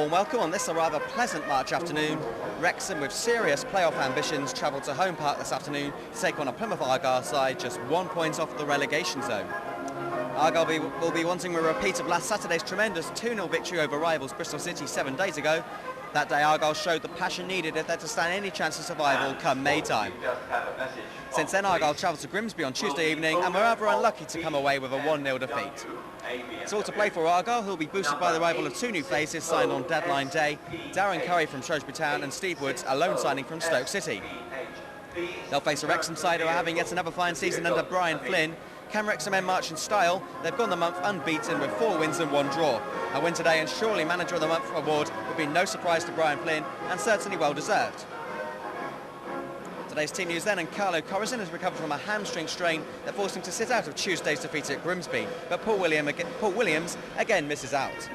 warm welcome on this rather pleasant March afternoon. Wrexham, with serious playoff ambitions, travel to Home Park this afternoon to take on a Plymouth Argyle side just 1 point off the relegation zone. Argyle will be wanting a repeat of last Saturday's tremendous 2-0 victory over rivals Bristol City 7 days ago. That day Argyle showed the passion needed if they're to stand any chance of survival come May time. Since then Argyle travelled to Grimsby on Tuesday evening and were rather unlucky to come away with a 1-0 defeat. It's all to play for Argyle, who'll be boosted by the arrival of 2 new faces signed on deadline day, Darren Curry from Shrewsbury Town and Steve Woods, a loan signing from Stoke City. They'll face a Wrexham side who are having yet another fine season under Brian Flynn. Can Wrexham end March in style? They've gone the month unbeaten with 4 wins and 1 draw. A win today and surely Manager of the Month award would be no surprise to Brian Flynn and certainly well deserved. Today's team news then, and Carlo Corison has recovered from a hamstring strain that forced him to sit out of Tuesday's defeat at Grimsby, but Paul Williams again misses out.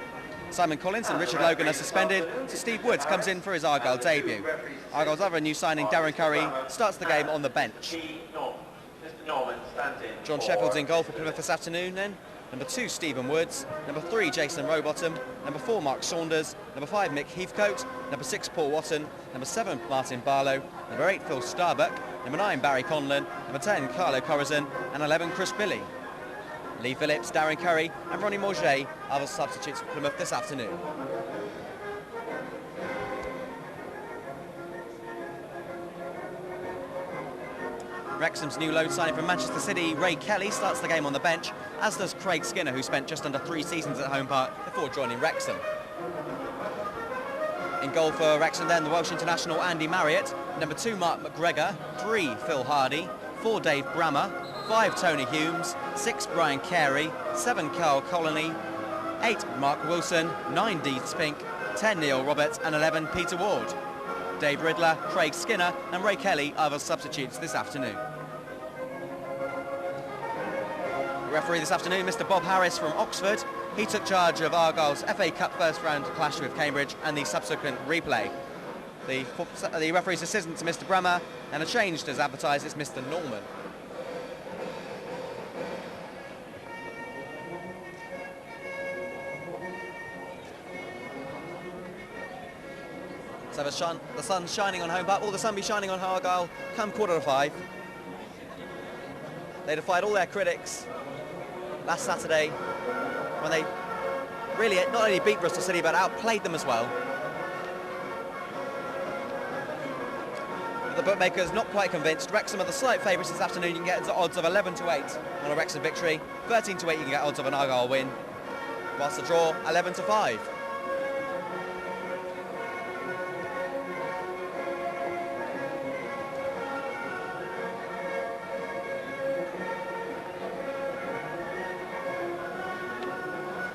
Simon Collins and Richard Logan are suspended, so Steve Woods comes in for his Argyle debut. Argyle's other new signing, Darren Curry, starts the game on the bench. John Sheffield's in goal for Plymouth this afternoon then. Number 2, Stephen Woods. Number 3, Jason Rowbottom. Number 4, Mark Saunders. Number 5, Mick Heathcote. Number 6, Paul Watton. Number 7, Martin Barlow. Number 8, Phil Starbuck. Number 9, Barry Conlon. Number 10, Carlo Corison. And 11, Chris Billy. Lee Phillips, Darren Curry and Ronnie Morget are the substitutes for Plymouth this afternoon. Wrexham's new loan signing from Manchester City, Ray Kelly, starts the game on the bench, as does Craig Skinner, who spent just under 3 seasons at Home Park before joining Wrexham. In goal for Wrexham then, the Welsh international Andy Marriott, number 2, Mark McGregor, 3, Phil Hardy, 4, Dave Brammer, 5, Tony Humes, 6, Brian Carey, 7, Carl Colony, 8, Mark Wilson, 9, Dean Spink, 10, Neil Roberts and 11, Peter Ward. Dave Riddler, Craig Skinner and Ray Kelly are the substitutes this afternoon. The referee this afternoon, Mr Bob Harris from Oxford. He took charge of Argyle's FA Cup first round clash with Cambridge and the subsequent replay. The referee's assistant to Mr Brammer, and a change as advertised is Mr Norman. So the sun's shining on Home Park. Will the sun be shining on Argyle come 5:15? They defied all their critics last Saturday when they really not only beat Bristol City but outplayed them as well. But the bookmakers not quite convinced. Wrexham are the slight favourites this afternoon. You can get odds of 11-8 on a Wrexham victory. 13-8 you can get odds of an Argyle win. Whilst the draw 11-5.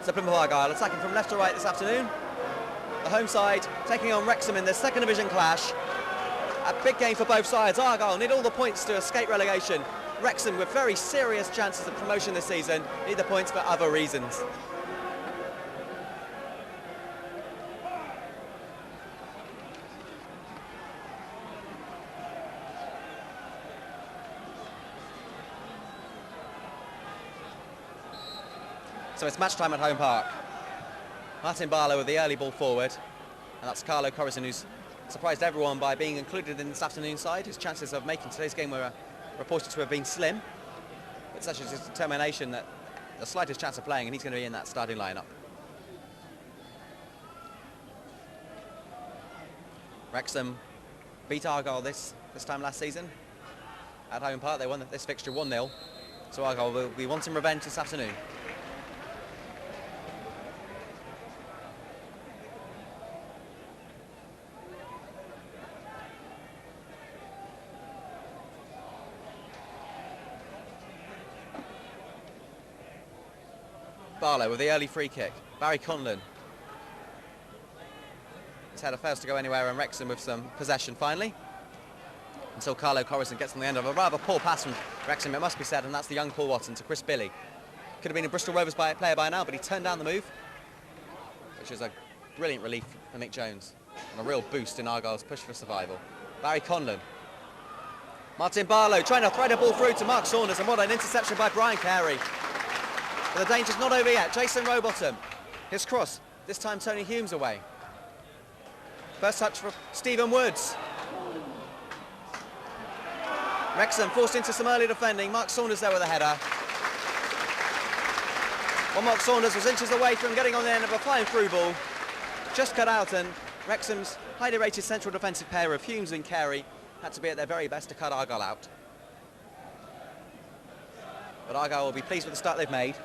So Plymouth Argyle attacking from left to right this afternoon. The home side taking on Wrexham in their second division clash. A big game for both sides. Argyle need all the points to escape relegation. Wrexham, with very serious chances of promotion this season, need the points for other reasons. So it's match time at Home Park. Martin Barlow with the early ball forward, and that's Carlo Corison, who's surprised everyone by being included in this afternoon's side. His chances of making today's game were reported to have been slim, but such is his determination that the slightest chance of playing, and he's going to be in that starting lineup. Wrexham beat Argyle this time last season at Home Park. They won this fixture 1-0, so Argyle will be wanting revenge this afternoon. Barlow with the early free kick. Barry Conlon. His header fails to go anywhere, and Wrexham with some possession finally. Until Carlo Corison gets on the end of a rather poor pass from Wrexham, it must be said, and that's the young Paul Watton to Chris Billy. Could have been a Bristol Rovers player by now, but he turned down the move, which is a brilliant relief for Mick Jones and a real boost in Argyle's push for survival. Barry Conlon. Martin Barlow trying to thread a ball through to Mark Saunders, and what an interception by Brian Carey. But the danger's not over yet. Jason Rowbottom, his cross, this time Tony Humes away. First touch for Stephen Woods. Wrexham forced into some early defending. Mark Saunders there with a header. Well, Mark Saunders was inches away from getting on the end of a flying through ball. Just cut out, and Wrexham's highly rated central defensive pair of Humes and Carey had to be at their very best to cut Argyle out. But Argyle will be pleased with the start they've made.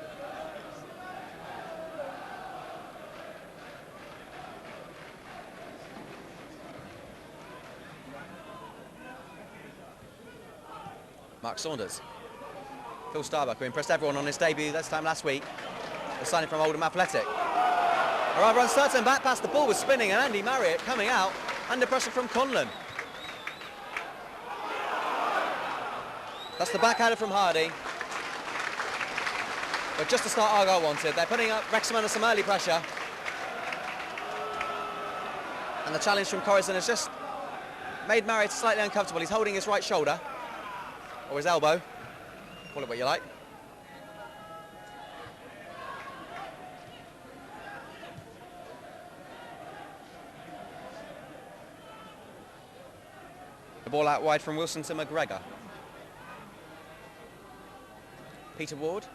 Mark Saunders. Phil Starbuck, who impressed everyone on his debut this time last week. The signing from Oldham Athletic. A rather uncertain back pass, the ball was spinning, and Andy Marriott coming out under pressure from Conlon. That's the backhander from Hardy. But just the start Argyle wanted. They're putting up Wrexham under some early pressure. And the challenge from Corrison has just made Marriott slightly uncomfortable. He's holding his right shoulder, or his elbow, call it what you like. The ball out wide from Wilson to McGregor. Peter Ward,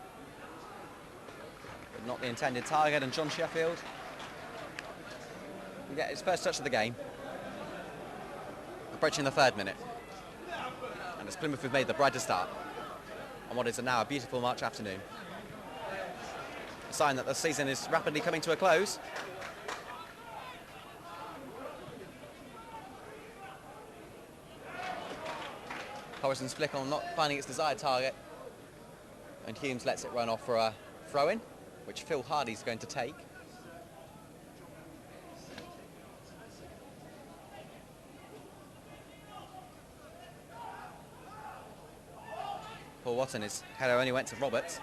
but not the intended target, and John Sheffield will get his first touch of the game. Approaching the 3rd minute. And as Plymouth have made the brighter start on what is now a beautiful March afternoon. A sign that the season is rapidly coming to a close. Corrison's flick on not finding its desired target, and Humes lets it run off for a throw-in, which Phil Hardy's going to take. Paul Watson, his header only went to Roberts,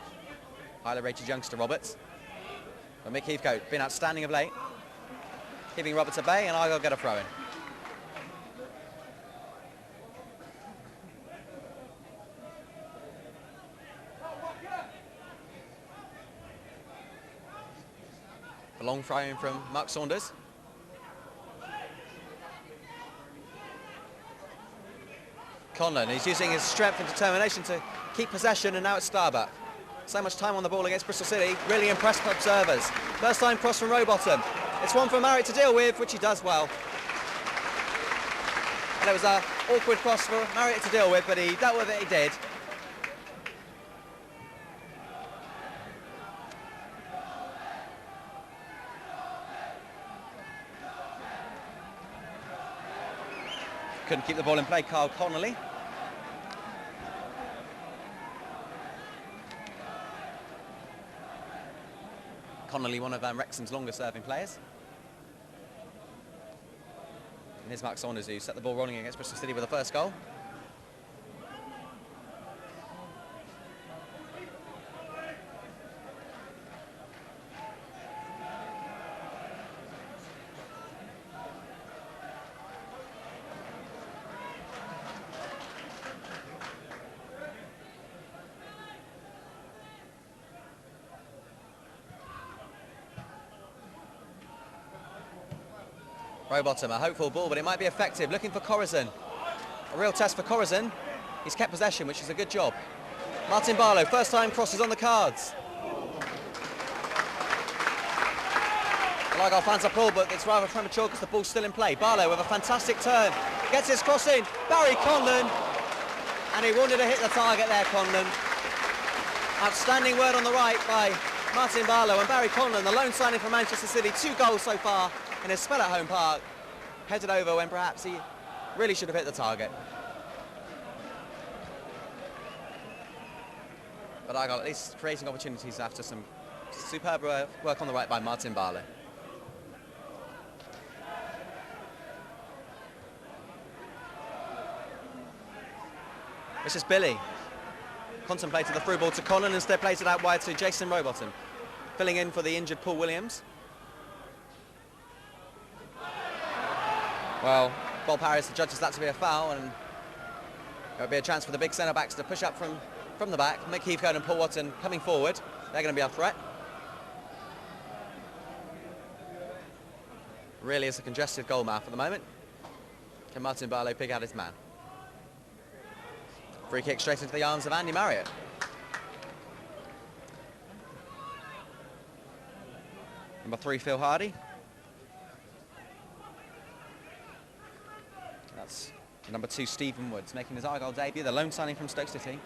highly rated youngster Roberts. But Mick Heathcote, been outstanding of late, keeping Roberts at bay, and Argyle get a throw-in. A long throw-in from Mark Saunders. Conlon, he's using his strength and determination to keep possession, and now it's Starbuck. So much time on the ball against Bristol City, really impressed observers. First time cross from Rowbottom. It's one for Marriott to deal with, which he does well. And it was an awkward cross for Marriott to deal with, but he dealt with it, he did. Couldn't keep the ball in play, Carl Connolly. Connolly, one of Wrexham's longer serving players. And here's Mark Saunders, who set the ball rolling against Bristol City with the first goal. Rowbottom, a hopeful ball, but it might be effective. Looking for Corrison. A real test for Corrison. He's kept possession, which is a good job. Martin Barlow, first time crosses on the cards. The Argyle fans applaud, but it's rather premature because the ball's still in play. Barlow with a fantastic turn. Gets his cross in. Barry Conlon. And he wanted to hit the target there, Conlon. Outstanding word on the right by Martin Barlow, and Barry Conlon, the lone signing from Manchester City. 2 goals so far in his spell at home park, headed over when perhaps he really should have hit the target. But Argyle at least creating opportunities after some superb work on the right by Martin Barlow. This is Billy. Contemplated the through ball to Conlon, instead plays it out wide to Jason Rowbottom, filling in for the injured Paul Williams. Well, Bob Harris judges that to be a foul, and there'll be a chance for the big centre-backs to push up from the back. Mick Heathcote and Paul Watson coming forward. They're going to be a threat. Really is a congested goal mouth at the moment. Can Martin Barlow pick out his man? Free kick straight into the arms of Andy Marriott. Number 3, Phil Hardy. That's number 2, Stephen Woods, making his Argyle debut, the loan signing from Stoke City.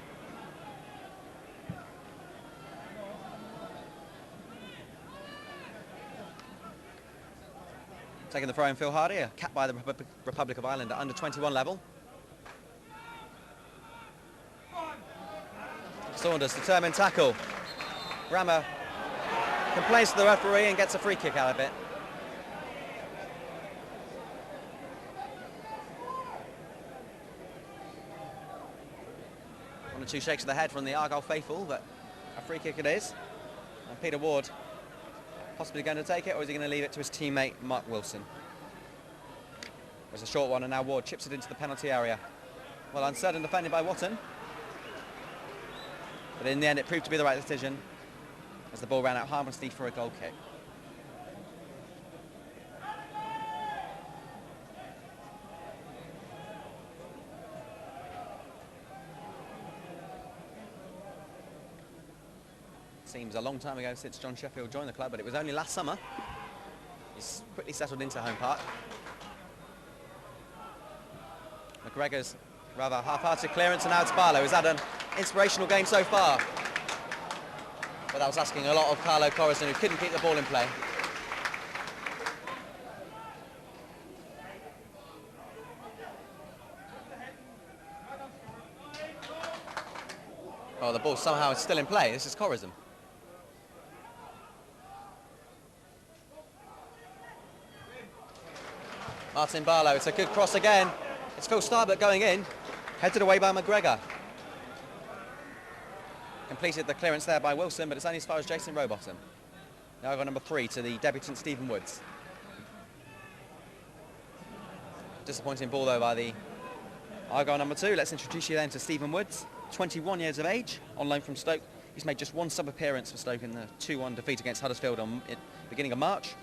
Taking the throw in, Phil Hardy, a cap by the Republic of Ireland at under 21 level. Saunders, determined tackle. Brammer complains to the referee and gets a free kick out of it. One or two shakes of the head from the Argyle faithful, but a free kick it is. And Peter Ward possibly going to take it, or is he going to leave it to his teammate Mark Wilson? There's a short one, and now Ward chips it into the penalty area. Well, uncertain defended by Watton. But in the end, it proved to be the right decision as the ball ran out harmlessly for a goal kick. Seems a long time ago since John Sheffield joined the club, but it was only last summer. He's quickly settled into home park. McGregor's rather half-hearted clearance, and now it's Barlow, who's had an inspirational game so far. But that was asking a lot of Carlo Corazon, who couldn't keep the ball in play. Oh, the ball somehow is still in play. This is Corazon. Martin Barlow, it's a good cross again. It's Phil Starbuck going in, headed away by McGregor. Completed the clearance there by Wilson, but it's only as far as Jason Rowbottom. Now I've got number 3 to the debutant Stephen Woods. Disappointing ball though by the Argyle number 2. Let's introduce you then to Stephen Woods, 21 years of age, on loan from Stoke. He's made just one sub-appearance for Stoke in the 2-1 defeat against Huddersfield on beginning of March.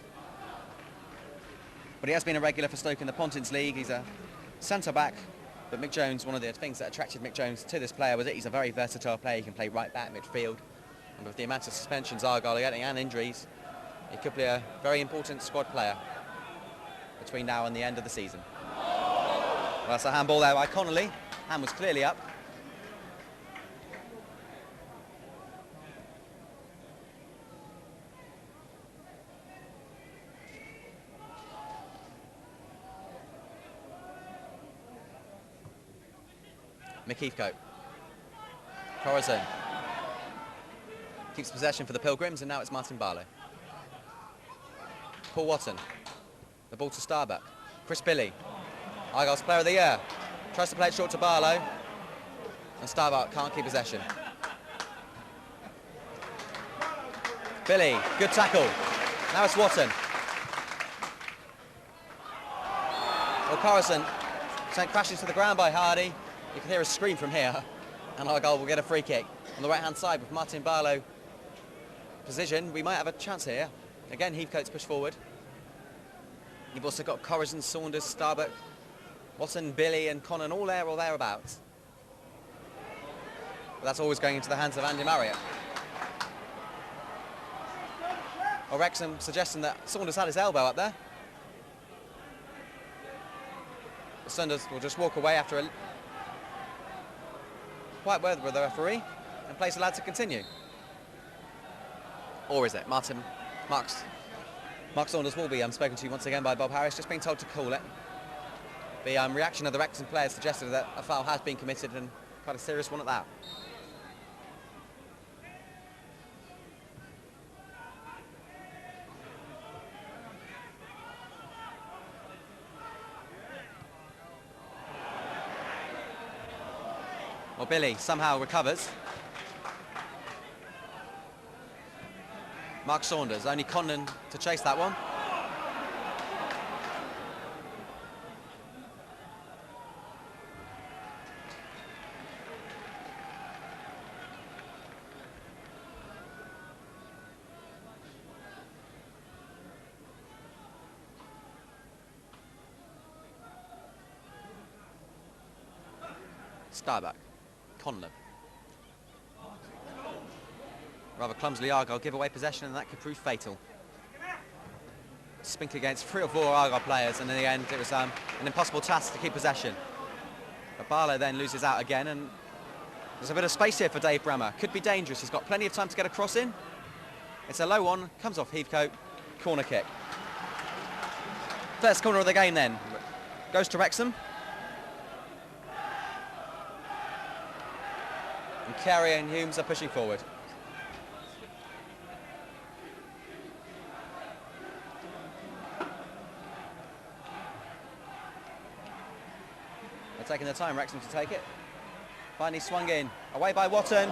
But he has been a regular for Stoke in the Pontins League. He's a centre-back, but Mick Jones, one of the things that attracted Mick Jones to this player was that he's a very versatile player. He can play right back, midfield, and with the amount of suspensions Argyle are getting and injuries, he could be a very important squad player between now and the end of the season. Well, that's a handball there by Connolly. Hand was clearly up. Mick Heathcote. Corazon keeps possession for the Pilgrims, and now it's Martin Barlow. Paul Watton. The ball to Starbuck. Chris Billy, Argyle's player of the year. Tries to play it short to Barlow, and Starbuck can't keep possession. Billy, good tackle. Now it's Watton. Well, Corazon sent crashing to the ground by Hardy. You can hear a scream from here, and Argyle will get a free kick. On the right-hand side with Martin Barlow position, we might have a chance here. Again, Heathcote's pushed forward. You've also got Corazon, Saunders, Starbuck, Watson, Billy and Connon all there or thereabouts. But that's always going into the hands of Andy Marriott. Or Wrexham suggesting that Saunders had his elbow up there. Saunders will just walk away after a quiet word with the referee and plays the lad to continue. Or is it? Mark Saunders will be spoken to once again by Bob Harris, just being told to call it. The reaction of the Wrexham players suggested that a foul has been committed, and quite a serious one at that. Well, Billy somehow recovers. Mark Saunders, only Condon to chase that one. Starbuck. Conlon. Rather clumsily, Argyle give away possession, and that could prove fatal. Spink against 3 or 4 Argyle players, and in the end it was an impossible task to keep possession. But Barlow then loses out again, and there's a bit of space here for Dave Brammer. Could be dangerous. He's got plenty of time to get a cross in. It's a low one, comes off Heathcote, corner kick. First corner of the game then goes to Wrexham. And Carey and Humes are pushing forward. They're taking their time, Wrexham, to take it. Finally swung in, away by Watton.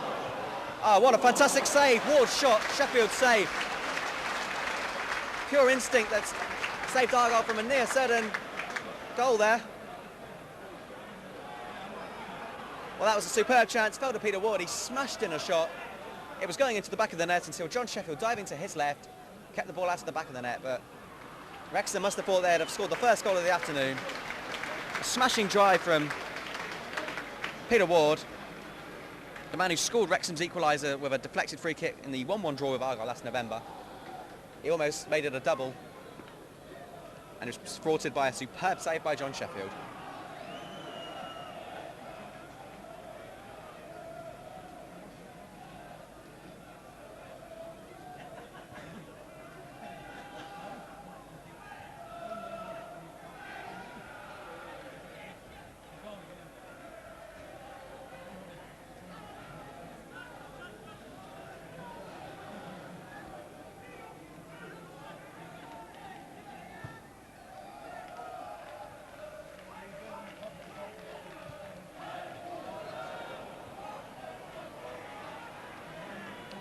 Oh, what a fantastic save. Ward's shot, Sheffield save. Pure instinct that's saved Argyle from a near certain goal there. Well, that was a superb chance. Fell to Peter Ward. He smashed in a shot. It was going into the back of the net until John Sheffield, diving to his left, kept the ball out of the back of the net. But Wrexham must have thought they'd have scored the first goal of the afternoon. A smashing drive from Peter Ward, the man who scored Wrexham's equaliser with a deflected free kick in the 1-1 draw with Argyle last November. He almost made it a double, and it was thwarted by a superb save by John Sheffield.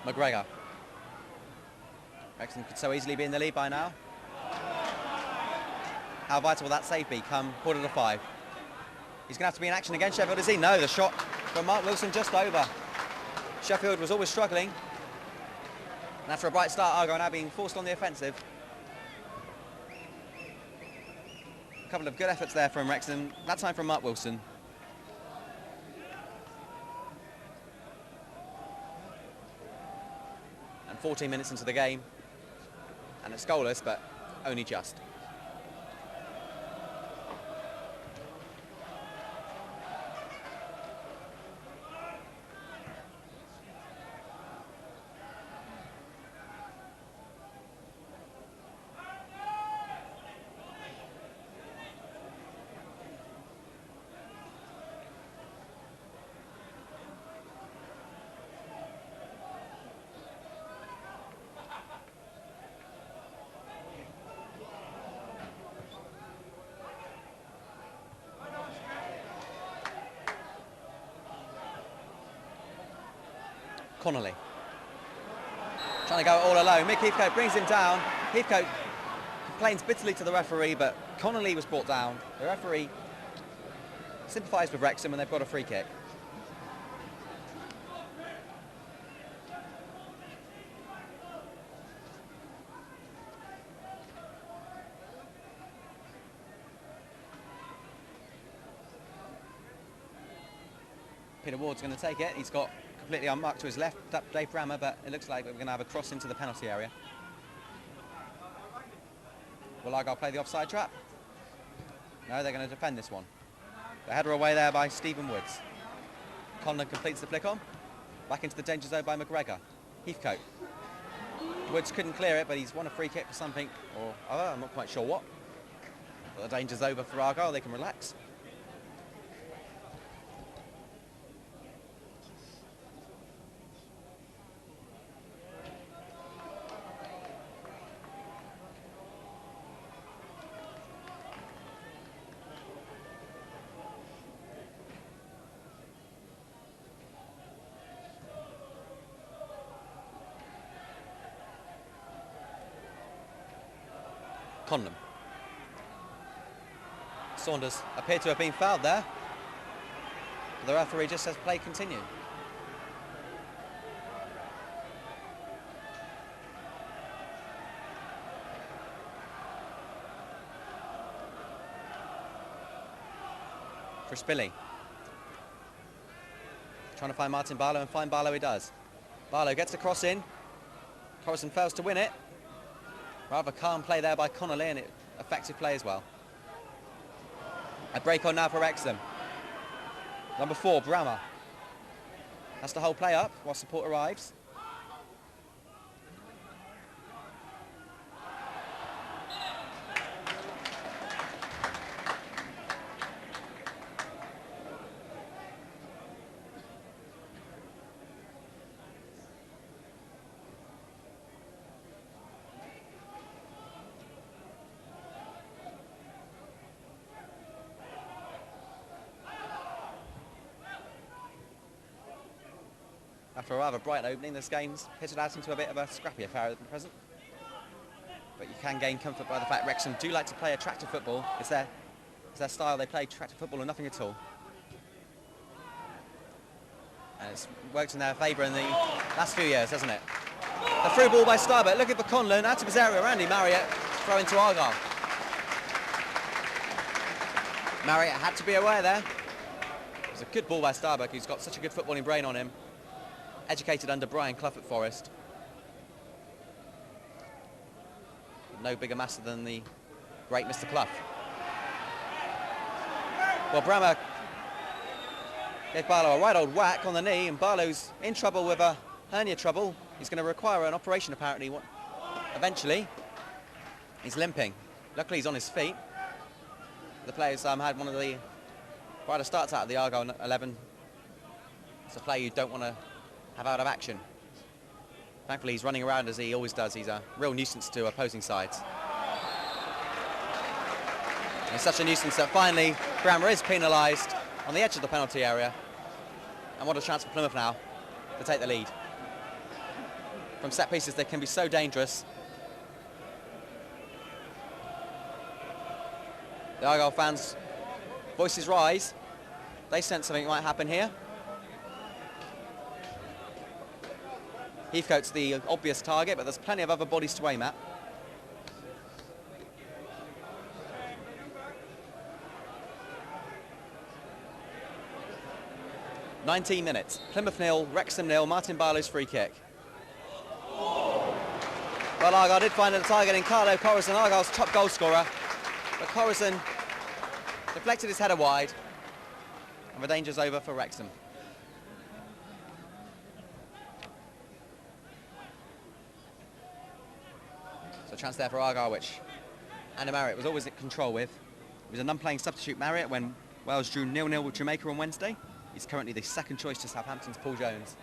McGregor. Wrexham could so easily be in the lead by now. How vital will that save be come 5:15? He's going to have to be in action against Sheffield, is he? No, the shot from Mark Wilson just over. Sheffield was always struggling. And after a bright start, Argyle now being forced on the offensive. A couple of good efforts there from Wrexham, that time from Mark Wilson. And 14 minutes into the game, and it's goalless, but only just. Connolly trying to go all alone. Mick Heathcote brings him down. Heathcote complains bitterly to the referee, but Connolly was brought down. The referee sympathised with Wrexham, and they've got a free kick. Peter Ward's going to take it. He's got completely unmarked to his left, Dave Brammer, but it looks like we're going to have a cross into the penalty area. Will Argyle play the offside trap? No, they're going to defend this one. The header away there by Stephen Woods. Conlon completes the flick on. Back into the danger zone by McGregor. Heathcote. Woods couldn't clear it, but he's won a free kick for something or other. I'm not quite sure what. But the danger's over for Argyle. They can relax. Conlon. Saunders appeared to have been fouled there. The referee just says play continue. For Spilly. Trying to find Martin Barlow, and find Barlow he does. Barlow gets the cross in. Corazon fails to win it. Rather calm play there by Connolly, and effective play as well. A break on now for Wrexham. Number 4, Brammer. Has to hold play up while support arrives. After a rather bright opening, this game's pitted out into a bit of a scrappy affair at the present. But you can gain comfort by the fact Wrexham do like to play attractive football. It's their style. They play attractive football and nothing at all. And it's worked in their favour in the last few years, hasn't it? The through ball by Starbuck, looking for Conlon, out of his area, Randy Marriott, throw into Argyle. Marriott had to be aware there. It was a good ball by Starbuck, who's got such a good footballing brain on him. Educated under Brian Clough at Forest. No bigger master than the great Mr. Clough. Well, Brammer gave Barlow a right old whack on the knee, and Barlow's in trouble with a hernia trouble. He's going to require an operation apparently eventually. He's limping. Luckily he's on his feet. The players had one of the brighter starts out of the Argyle 11. It's a player you don't want to have out of action. Thankfully he's running around as he always does. He's a real nuisance to opposing sides. And it's such a nuisance that finally Brammer is penalised on the edge of the penalty area. And what a chance for Plymouth now to take the lead. From set pieces they can be so dangerous. The Argyle fans' voices rise. They sense something might happen here. Heathcote's the obvious target, but there's plenty of other bodies to aim at. "19 minutes. Plymouth 0, Wrexham 0, Martin Barlow's free kick. Well, Argyle did find a target in Carlo Corazon, Argyle's top goal scorer. But Corazon deflected his header wide, and the danger's over for Wrexham. So a chance there for Argyle, which Anna Marriott was always in control with. He was an unplaying substitute Marriott when Wales drew 0-0 with Jamaica on Wednesday. He's currently the second choice to Southampton's Paul Jones.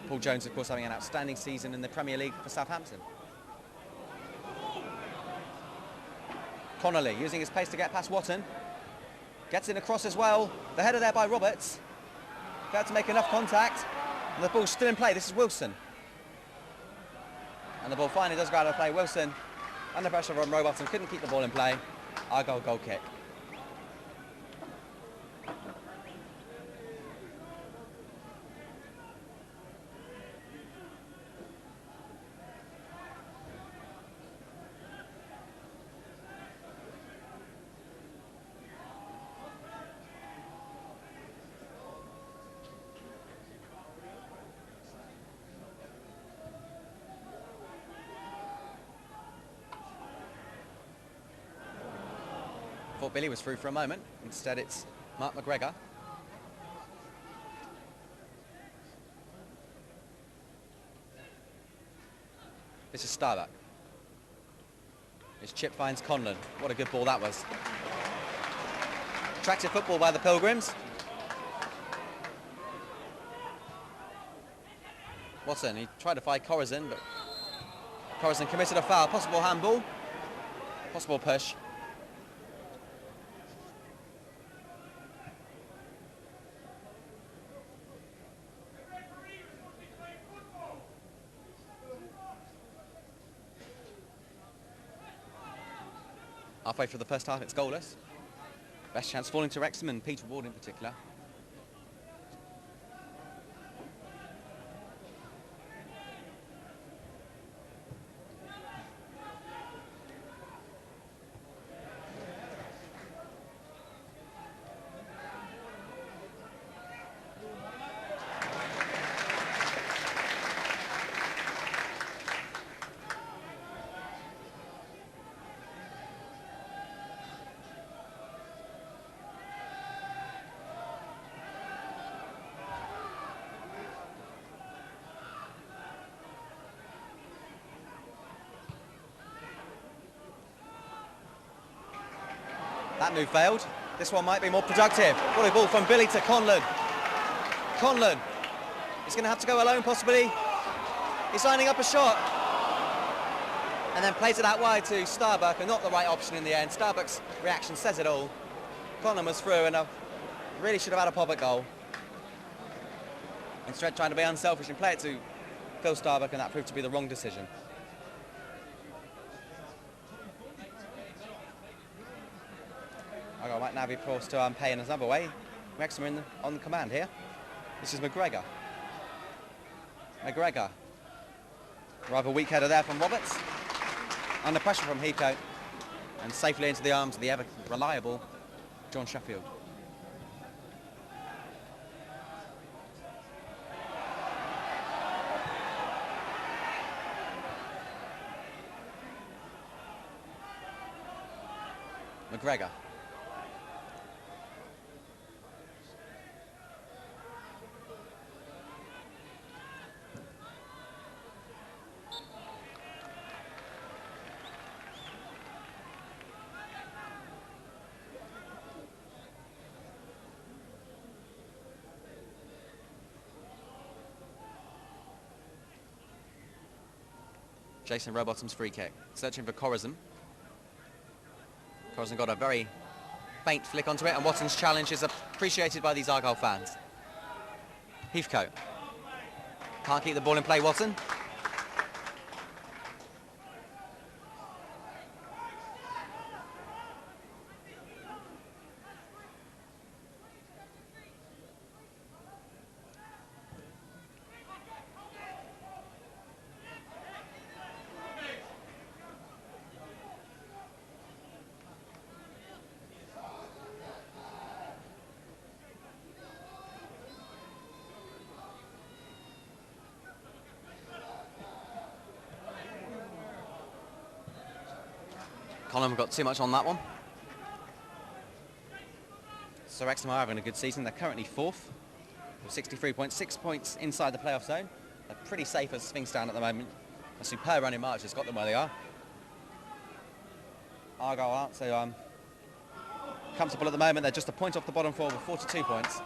Paul Jones, of course, having an outstanding season in the Premier League for Southampton. Connolly using his pace to get past Watton. Gets in across as well. The header there by Roberts. Failed to make enough contact. And the ball's still in play. This is Wilson. And the ball finally does go out of play. Wilson, under pressure from Robertson, couldn't keep the ball in play. Argyle goal kick. Thought Billy was through for a moment. Instead it's Mark McGregor. This is Starbuck. His chip finds Conlon. What a good ball that was. Attractive football by the Pilgrims. Watson, he tried to fight Corazon, but Corazon committed a foul. Possible handball. Possible push. Halfway through the first half, it's goalless. Best chance falling to Wrexham and Peter Ward in particular. That move failed. This one might be more productive. What a ball from Billy to Conlon. Conlon is going to have to go alone possibly. He's lining up a shot. And then plays it out wide to Starbuck, and not the right option in the end. Starbuck's reaction says it all. Conlon was through and really should have had a pop at goal. Instead trying to be unselfish and play it to Phil Starbuck, and that proved to be the wrong decision. Argyle might now be forced to pay in another way. Wrexham are on the command here. This is McGregor. McGregor. Rather weak header there from Roberts. Under pressure from Heathcote. And safely into the arms of the ever reliable John Sheffield. McGregor. Jason Rowbottom's free kick. Searching for Corazon. Corazon got a very faint flick onto it, and Watson's challenge is appreciated by these Argyle fans. Heathcote. Can't keep the ball in play, Watson. Colin got too much on that one. So Wrexham are having a good season. They're currently fourth with 63.6 points inside the playoff zone. They're pretty safe as things stand at the moment. A superb run in March has got them where they are. Argyle aren't so comfortable at the moment. They're just a point off the bottom four with 42 points.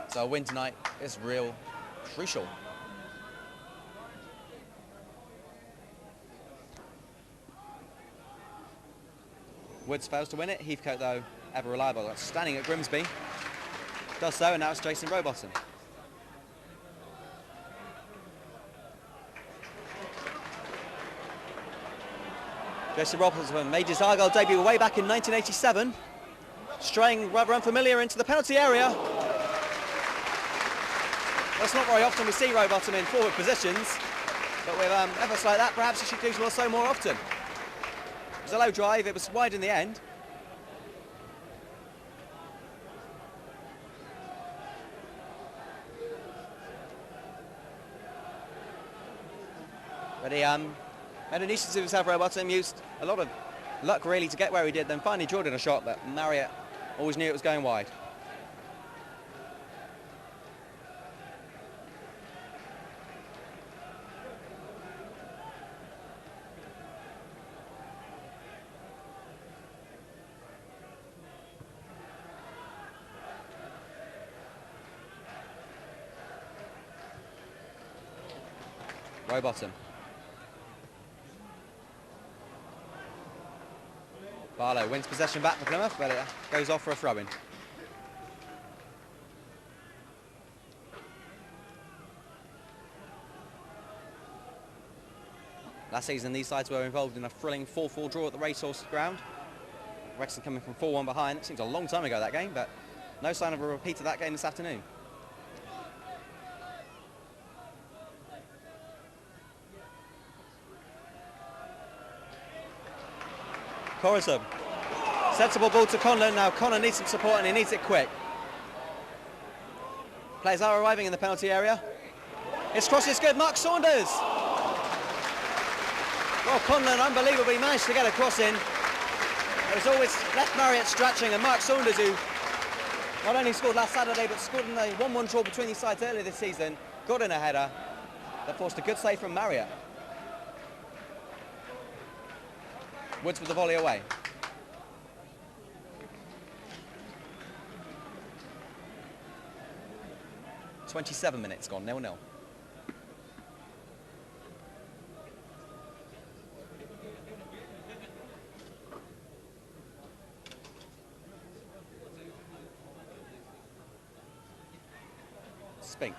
So a win tonight is real crucial. Woods fails to win it. Heathcote, though, ever reliable. That's standing at Grimsby. Does so, and now it's Jason Rowbottom. Jason Rowbottom made his Argyle debut way back in 1987. Straying rather unfamiliar into the penalty area. That's not very often we see Rowbottom in forward positions, but with efforts like that, perhaps he should do so more often. It was a low drive, it was wide in the end. But he made an initiative himself, Rowbottom, used a lot of luck really to get where he did, then finally drawed in a shot, but Marriott always knew it was going wide. Rowbottom. Barlow wins possession back for Plymouth, but it goes off for a throw-in. Last season, these sides were involved in a thrilling 4-4 draw at the Racehorse ground. Wrexham coming from 4-1 behind. It seems a long time ago, that game, but no sign of a repeat of that game this afternoon. Corazon. Sensible ball to Conlon. Now Conlon needs some support and he needs it quick. Players are arriving in the penalty area. His cross is good. Mark Saunders. Well, Conlon unbelievably managed to get a cross in. It was always left Marriott stretching, and Mark Saunders, who not only scored last Saturday but scored in the 1-1 draw between these sides earlier this season, got in a header that forced a good save from Marriott. Woods with the volley away. 27 minutes gone, 0-0. Spink.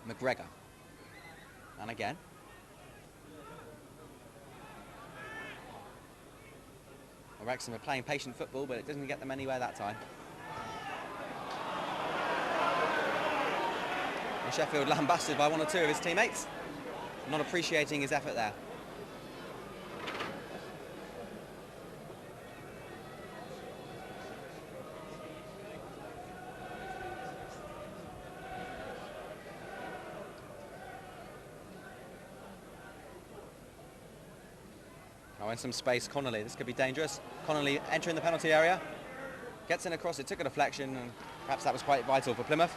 McGregor. And again. Wrexham are playing patient football, but it doesn't get them anywhere that time. And Sheffield lambasted by one or two of his teammates, not appreciating his effort there. Now in some space, Connolly, this could be dangerous. Connolly entering the penalty area, gets in across, it took a deflection, and perhaps that was quite vital for Plymouth.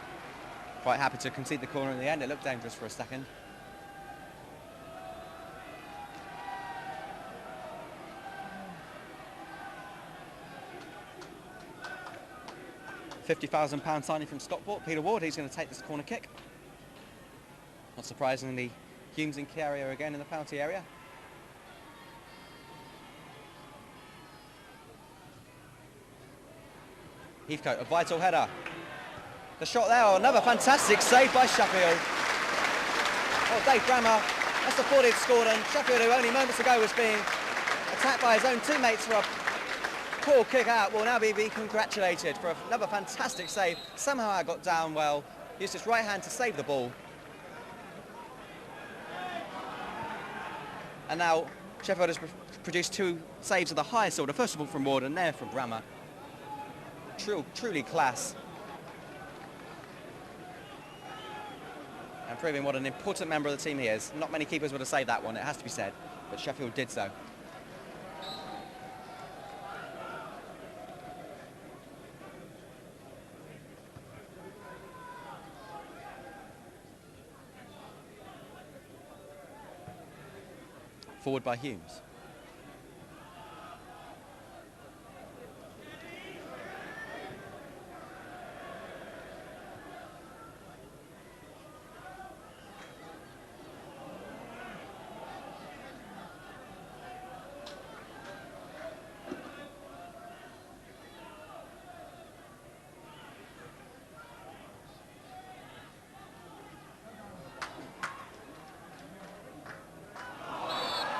Quite happy to concede the corner in the end, it looked dangerous for a second. £50,000 signing from Stockport, Peter Ward, he's going to take this corner kick. Not surprisingly, Humes and Carrier again in the penalty area. Heathcote, a vital header. The shot there, another fantastic save by Sheffield. Oh, Dave Brammer, that's the 40th scored, and Sheffield, who only moments ago was being attacked by his own teammates for a poor kick out, will now be congratulated for another fantastic save. Somehow I got down well, used his right hand to save the ball. And now Sheffield has produced two saves of the highest order, first of all from Ward and then from Brammer. Truly class. And proving what an important member of the team he is. Not many keepers would have saved that one, it has to be said, but Sheffield did so. Forward by Humes.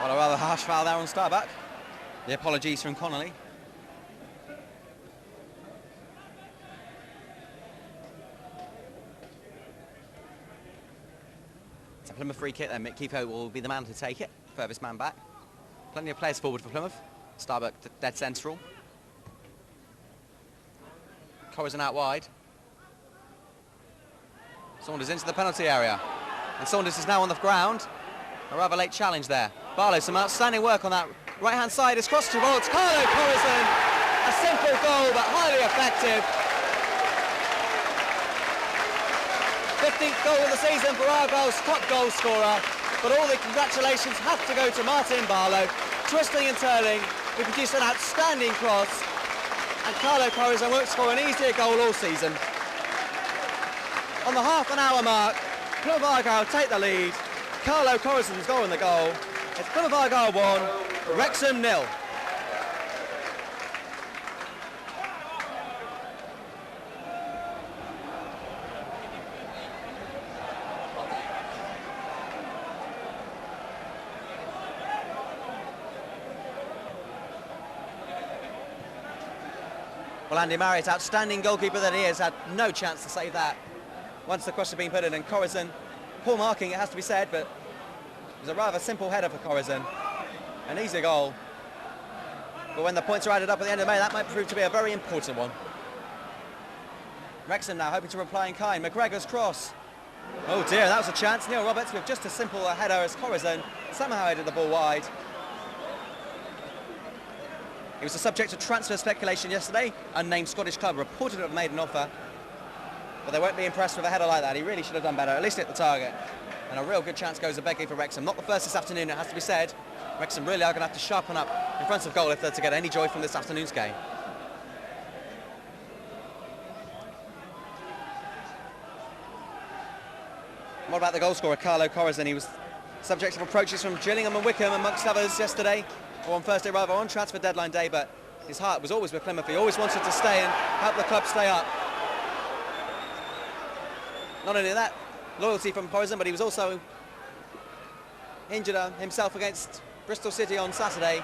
Well, a rather harsh foul there on Starbuck. The apologies from Connolly. It's a Plymouth free kick then. Mick Keefe will be the man to take it. Furthest man back. Plenty of players forward for Plymouth. Starbuck dead central. Corazon out wide. Saunders into the penalty area. And Saunders is now on the ground. A rather late challenge there. Barlow, some outstanding work on that right-hand side. It's crossed towards Carlo Corazon. A simple goal, but highly effective. 15th goal of the season for Argyle's top goal scorer. But all the congratulations have to go to Martin Barlow. Twisting and turning, he produced an outstanding cross. And Carlo Corazon won't score an easier goal all season. On the half-an-hour mark, Plymouth Argyle take the lead. Carlo Corazon's goal in the goal. It's Plymouth Argyle 1, Wrexham 0. Well, Andy Marriott, outstanding goalkeeper that he is, had no chance to save that once the cross had been put in, and Corazon, poor marking it has to be said, but it was a rather simple header for Corazon. An easy goal. But when the points are added up at the end of May, that might prove to be a very important one. Wrexham now hoping to reply in kind. McGregor's cross. Oh dear, that was a chance. Neil Roberts with just as simple a header as Corazon somehow headed the ball wide. He was the subject of transfer speculation yesterday. Unnamed Scottish club reported to have made an offer, but they won't be impressed with a header like that. He really should have done better, at least hit the target. And a real good chance goes a begging for Wrexham. Not the first this afternoon, it has to be said. Wrexham really are going to have to sharpen up in front of goal if they're to get any joy from this afternoon's game. What about the goal scorer, Carlo Corazon? He was subject of approaches from Gillingham and Wickham, amongst others, yesterday, or on Thursday rather, on transfer deadline day, but his heart was always with Plymouth. He always wanted to stay and help the club stay up. Not only that, loyalty from Corazon, but he was also injured himself against Bristol City on Saturday.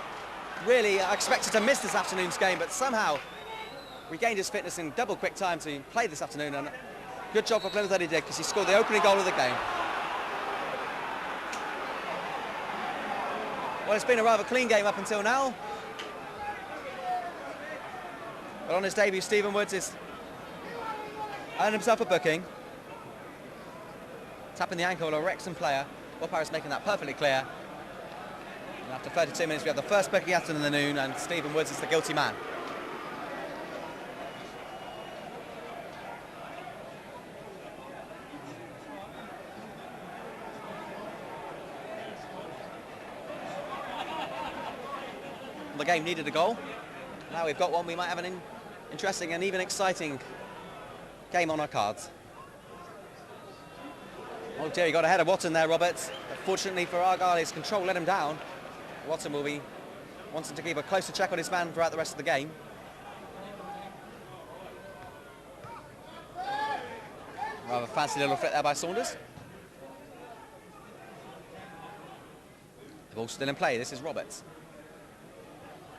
Really expected to miss this afternoon's game, but somehow regained his fitness in double quick time to play this afternoon, and good job for Plymouth that he did, because he scored the opening goal of the game. Well, it's been a rather clean game up until now. But on his debut, Stephen Woods has earned himself a booking. Tapping the ankle of a Wrexham player. Bob Harris making that perfectly clear. And after 32 minutes, we have the first booking afternoon, and Stephen Woods is the guilty man. The game needed a goal. Now we've got one. We might have an interesting and even exciting game on our cards. Oh dear, he got ahead of Watson there, Roberts. But fortunately for Argyle, his control let him down. Watson will be wanting to keep a closer check on his man throughout the rest of the game. Rather fancy little flick there by Saunders. The ball's still in play. This is Roberts.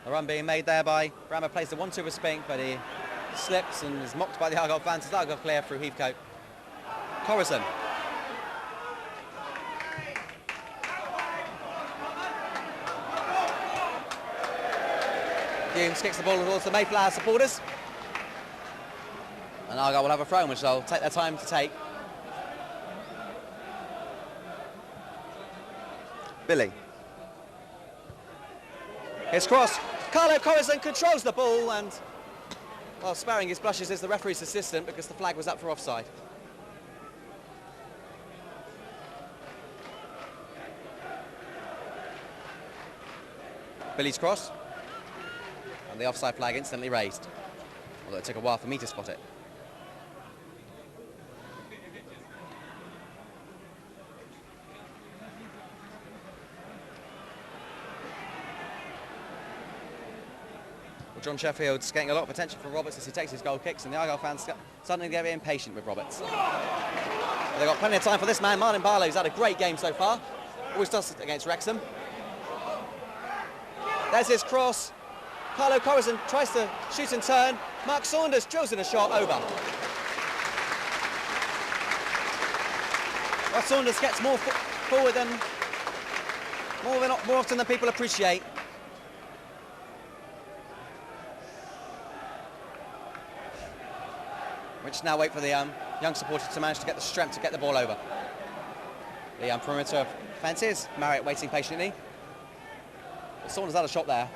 The run being made there by Brammer, plays the 1-2 with Spink, but he slips and is mocked by the Argyle fans. It's Argyle clear through Heathcote. Corazon. Humes kicks the ball towards the Mayflower supporters. And Argyle will have a throw, which they'll take their time to take. Billy. His cross. Carlo Corazon controls the ball, and, well, sparing his blushes is the referee's assistant, because the flag was up for offside. Billy's cross. And the offside flag instantly raised, although it took a while for me to spot it. Well, John Sheffield's getting a lot of attention from Roberts as he takes his goal kicks, and the Argyle fans suddenly get a bit impatient with Roberts. But they've got plenty of time for this man. Martin Barlow's had a great game so far. Always does it against Wrexham. There's his cross. Carlo Corazon tries to shoot and turn. Mark Saunders drills in a shot over. Well, Saunders gets more forward than more often than people appreciate. We just now wait for the young supporter to manage to get the strength to get the ball over. The perimeter of fences. Marriott waiting patiently. But Saunders had a shot there.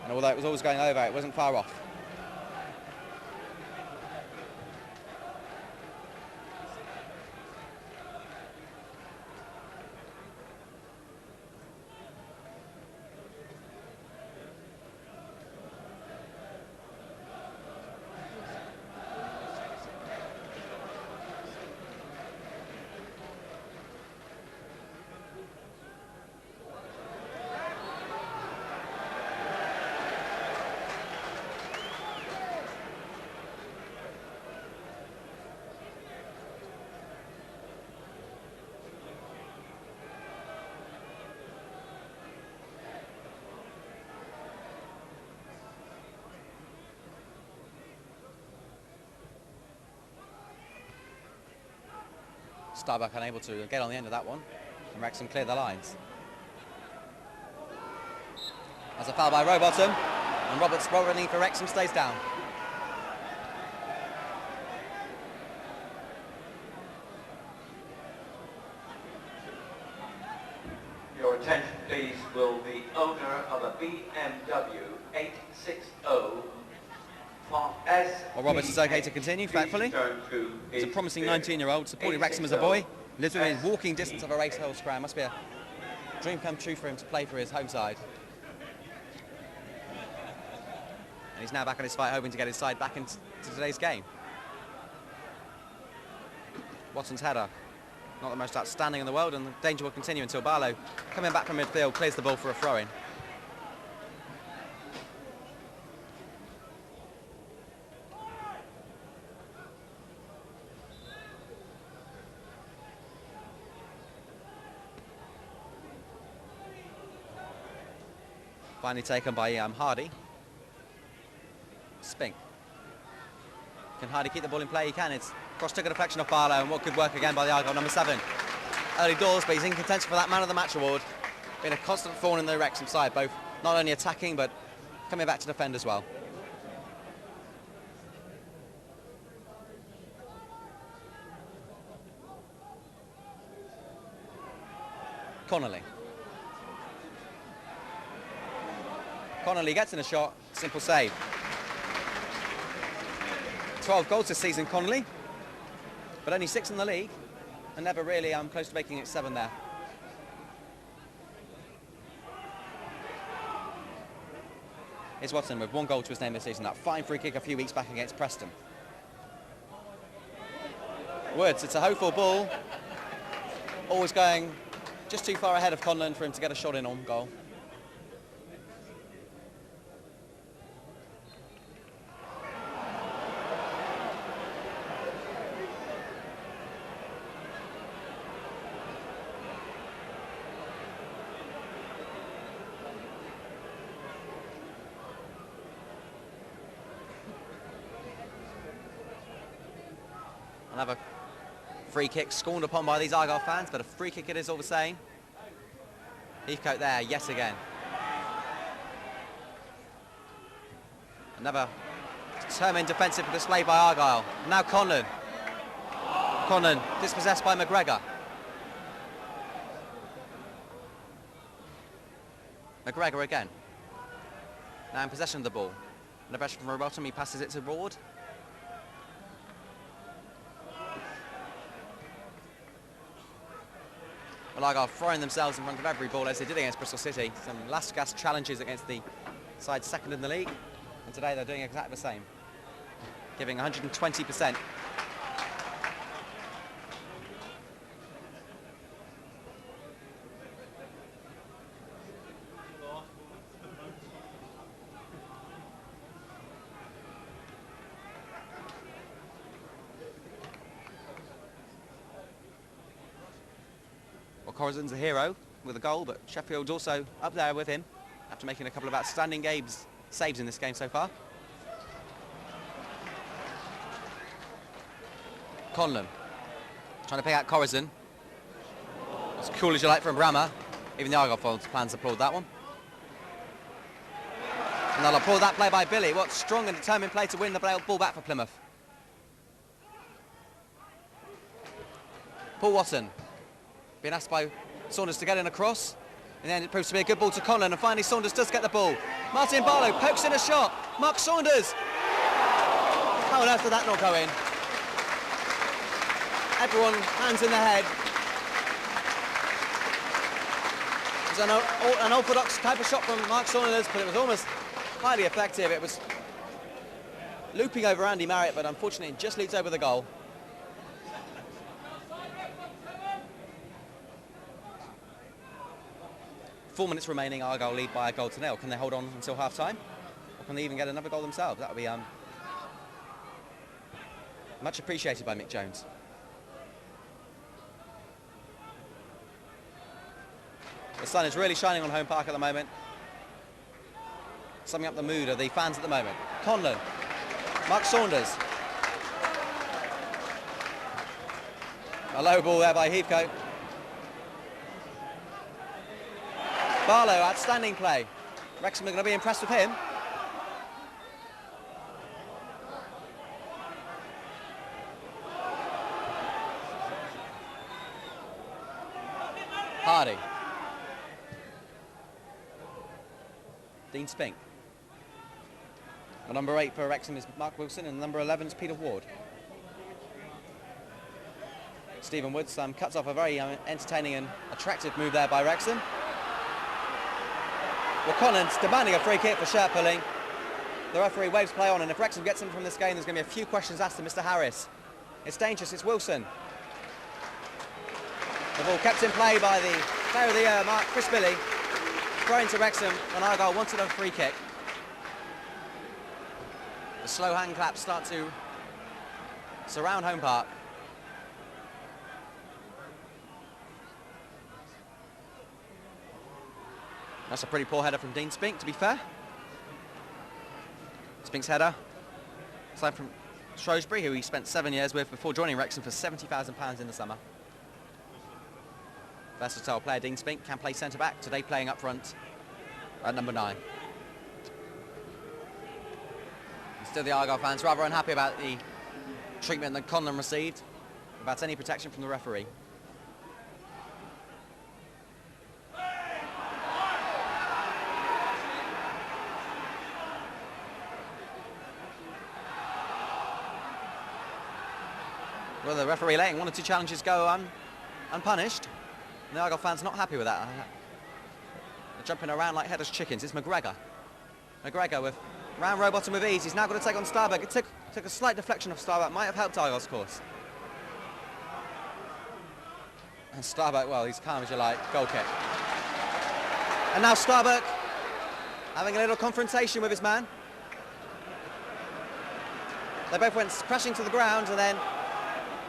And although it was always going over, it wasn't far off. Starbuck unable to get on the end of that one, and Wrexham cleared the lines. That's a foul by Rowbottom, and Roberts running for Wrexham stays down. Your attention, please. Will the owner of a BMW 860 Well, Roberts is okay to continue, thankfully. He's a promising 19-year-old, supporting Wrexham as a boy. Lives within walking distance of a racehorse ground. Must be a dream come true for him to play for his home side. And he's now back on his fight, hoping to get his side back into today's game. Watson's header not the most outstanding in the world, and the danger will continue until Barlow, coming back from midfield, clears the ball for a throw-in. Finally taken by Hardy. Spink. Can Hardy keep the ball in play? He can. It's cross-took a deflection off Barlow, and what good work again by the Argyle number 7. Early doors, but he's in contention for that man of the match award. Been a constant thorn in the Wrexham side, both not only attacking but coming back to defend as well. Connolly. Connolly gets in a shot, simple save. 12 goals this season, Connolly, but only 6 in the league, and never really close to making it 7 there. Here's Watson with 1 goal to his name this season, that fine free kick a few weeks back against Preston. Woods, it's a hopeful ball, always going just too far ahead of Conlon for him to get a shot in on goal. Another free kick scorned upon by these Argyle fans, but a free kick it is all the same. Heathcote there, yet again. Another determined defensive display by Argyle. Now Conlon. Conlon dispossessed by McGregor. McGregor again. Now in possession of the ball. And a pressure from Robotham, he passes it to Ward. Argyle throwing themselves in front of every ball as they did against Bristol City. Some last gasp challenges against the side second in the league, and today they're doing exactly the same, giving 120%. Corazon's a hero with a goal, but Sheffield's also up there with him after making a couple of outstanding saves in this game so far. Conlon trying to pick out Corazon. As cool as you like from Brammer. Even the Argyle fans applaud that one. And they'll applaud that play by Billy. What strong and determined play to win the ball back for Plymouth. Paul Watson being asked by Saunders to get in across, and then it proves to be a good ball to Conlon, and finally Saunders does get the ball. Martin Barlow pokes in a shot. Mark Saunders. How on earth did that not go in? Everyone hands in the head. It was an orthodox type of shot from Mark Saunders, but it was almost highly effective. It was looping over Andy Marriott, but unfortunately it just leads over the goal. 4 minutes remaining, Argyle lead by a goal to nil. Can they hold on until half-time? Or can they even get another goal themselves? That would be much appreciated by Mick Jones. The sun is really shining on Home Park at the moment. Summing up the mood of the fans at the moment. Conlon. Mark Saunders. A low ball there by Heathcote. Barlow, outstanding play. Wrexham are going to be impressed with him. Hardy. Dean Spink. The number 8 for Wrexham is Mark Wilson, and number 11 is Peter Ward. Stephen Woods cuts off a very entertaining and attractive move there by Wrexham. Well, Collins demanding a free kick for shirt pulling. The referee waves play on, and if Wrexham gets him from this game, there's going to be a few questions asked to Mr. Harris. It's dangerous, it's Wilson. The ball kept in play by the player of the year, Chris Billy. Thrown to Wrexham, and Argyle wanted a free kick. The slow hand claps start to surround home park. That's a pretty poor header from Dean Spink, to be fair. Spink's header, aside from Shrewsbury, who he spent 7 years with before joining Wrexham for £70,000 in the summer. Versatile player Dean Spink can play centre-back, today playing up front at number 9. And still the Argyle fans rather unhappy about the treatment that Conlon received, about any protection from the referee. Well, the referee letting 1 or 2 challenges go unpunished. And the Argyle fans not happy with that. They're jumping around like headless chickens. It's McGregor. McGregor with round Rowbottom with ease. He's now going to take on Starbuck. It took a slight deflection of Starbuck. Might have helped Argyle's course. And Starbuck, well, he's calm as you like. Goal kick. And now Starbuck having a little confrontation with his man. They both went crashing to the ground and then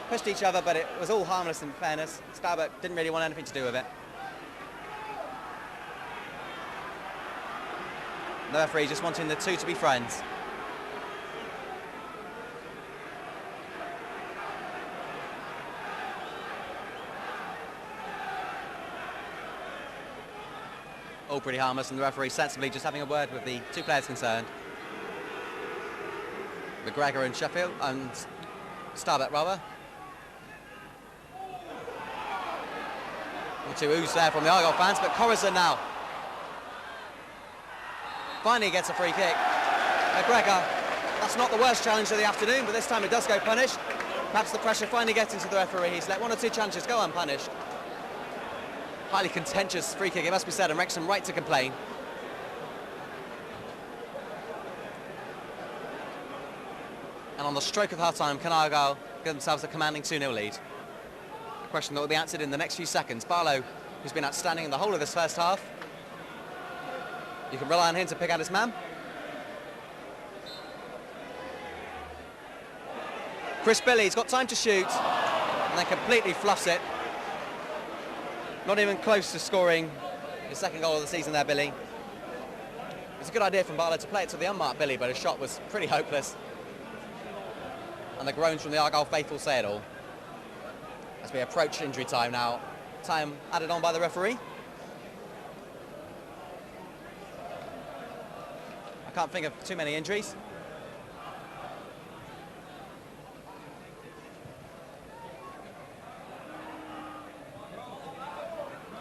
pushed each other, but it was all harmless in fairness. Starbuck didn't really want anything to do with it. The referee just wanting the two to be friends. All pretty harmless, and the referee sensibly just having a word with the 2 players concerned. McGregor and Sheffield, and Starbuck rather. 2 oohs there from the Argyle fans, but Coruscant now finally gets a free kick. McGregor, that's not the worst challenge of the afternoon, but this time it does go punished. Perhaps the pressure finally getting to the referee. He's let 1 or 2 challenges go unpunished. Highly contentious free kick, it must be said, and Wrexham right to complain. And on the stroke of half-time, can Argyle get themselves a commanding 2-0 lead? A question that will be answered in the next few seconds. Barlow, who's been outstanding in the whole of this first half. You can rely on him to pick out his man. Chris Billy's got time to shoot, and then completely fluffs it. Not even close to scoring his 2nd goal of the season there, Billy. It's a good idea from Barlow to play it to the unmarked Billy, but his shot was pretty hopeless. And the groans from the Argyle faithful say it all. As we approach injury time now, time added on by the referee. I can't think of too many injuries.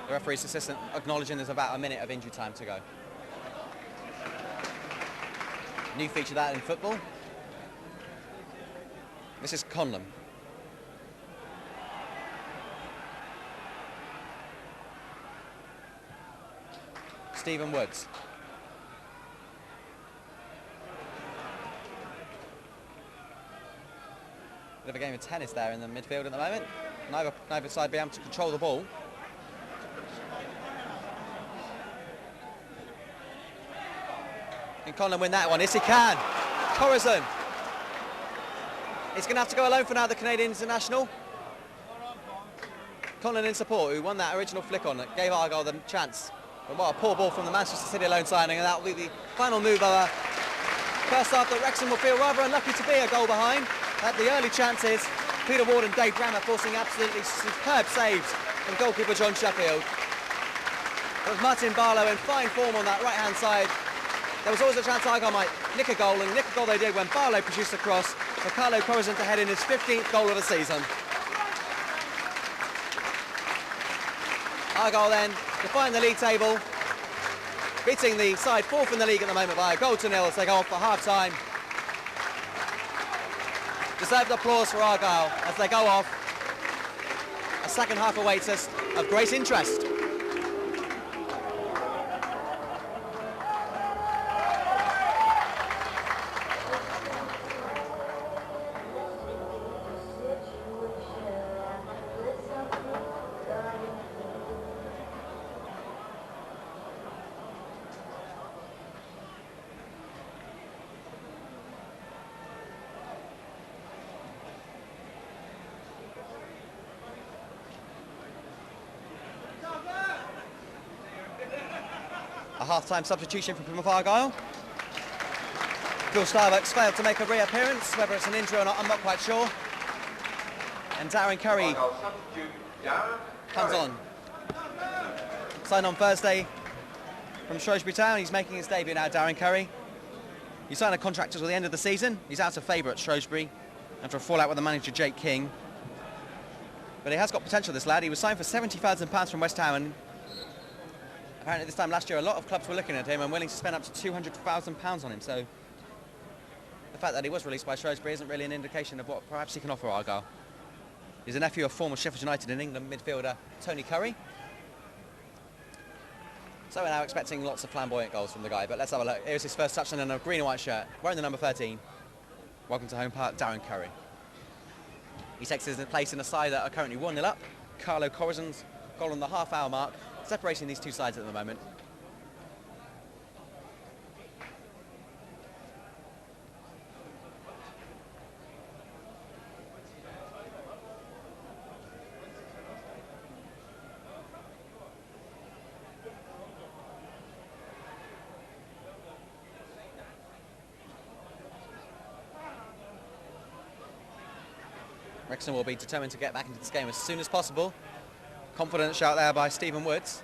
The referee's assistant acknowledging there's about a minute of injury time to go. New feature that in football. This is Conlon. Stephen Woods. Bit of a game of tennis there in the midfield at the moment. Neither side being able to control the ball. Can Conlon win that one? Yes, he can. Coruscant. He's going to have to go alone for now, the Canadian international. Conlon in support, who won that original flick on that gave Argyle the chance. But what a poor ball from the Manchester City loan signing, and that will be the final move of a first half that Wrexham will feel rather unlucky to be a goal behind. At the early chances, Peter Ward and Dave Brammer forcing absolutely superb saves from goalkeeper John Sheffield. It was Martin Barlow in fine form on that right-hand side. There was always a chance Argyle might nick a goal, and nick a goal they did when Barlow produced a cross for Carlo Coruscant to head in his 15th goal of the season. Argyle then defying the league table, beating the side 4th in the league at the moment by a goal to 0 as they go off for half-time. Deserved applause for Argyle as they go off. A second half awaits us of great interest. half-time substitution for Plymouth Argyle. Phil Starbucks failed to make a reappearance, whether it's an injury or not, I'm not quite sure. And Darren Curry comes on. Signed on Thursday from Shrewsbury Town. He's making his debut now, Darren Curry. He signed a contract until the end of the season. He's out of favour at Shrewsbury after a fallout with the manager Jake King. But he has got potential, this lad. He was signed for £70,000 from West Ham, and apparently this time last year a lot of clubs were looking at him and willing to spend up to £200,000 on him. So the fact that he was released by Shrewsbury isn't really an indication of what perhaps he can offer Argyle. He's a nephew of former Sheffield United and England midfielder Tony Curry. So we're now expecting lots of flamboyant goals from the guy, but let's have a look. Here's his first touchdown in a green and white shirt, wearing the number 13. Welcome to home park, Darren Curry. He takes his place in a side that are currently 1-0 up. Carlo Corazon's goal on the half-hour mark, separating these two sides at the moment. Wrexham will be determined to get back into this game as soon as possible. Confident shout there by Stephen Woods.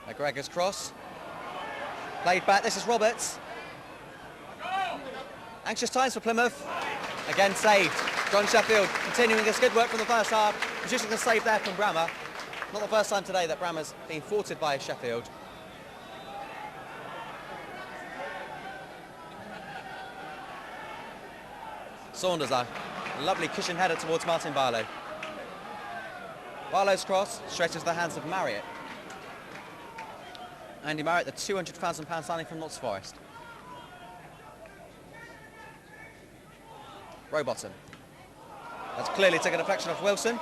McGregor's cross. Played back, this is Roberts. Anxious times for Plymouth. Again saved. John Sheffield continuing his good work from the first half, producing a save there from Brammer. Not the first time today that Brammer's been thwarted by Sheffield. Saunders, a lovely cushion header towards Martin Barlow. Barlow's cross straight into the hands of Marriott. Andy Marriott, the £200,000 signing from Notts Forest. Rowbottom. That's clearly taken a deflection off Wilson.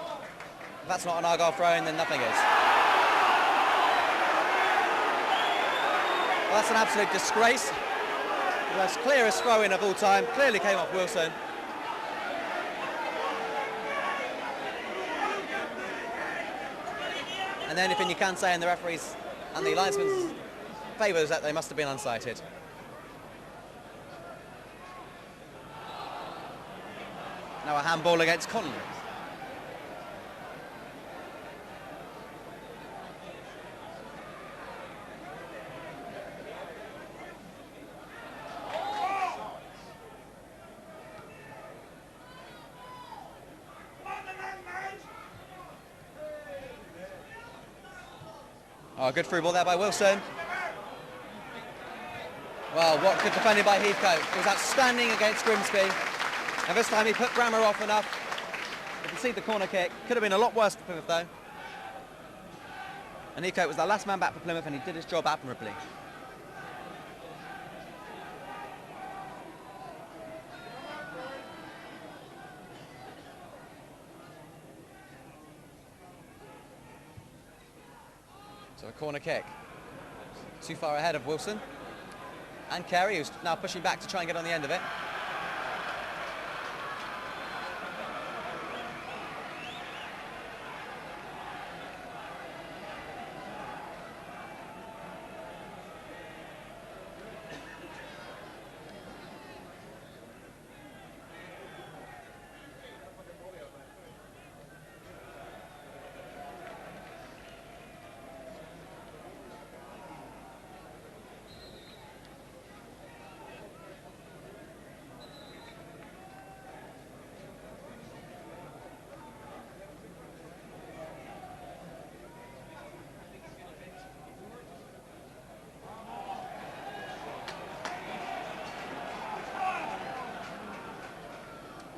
If that's not an Argyle throw-in, then nothing is. Well, that's an absolute disgrace. The most clearest throw-in of all time. Clearly came off Wilson. And the only thing you can say in the referees and the linesman's favour is that they must have been unsighted. Now a handball against Conlon. Oh, good through ball there by Wilson. Well, what good defending by Heathcote. It was outstanding against Grimsby. And this time he put Brammer off enough to concede the corner kick. Could have been a lot worse for Plymouth though. And Heathcote was the last man back for Plymouth and he did his job admirably. So a corner kick. Too far ahead of Wilson. And Carey, who's now pushing back to try and get on the end of it.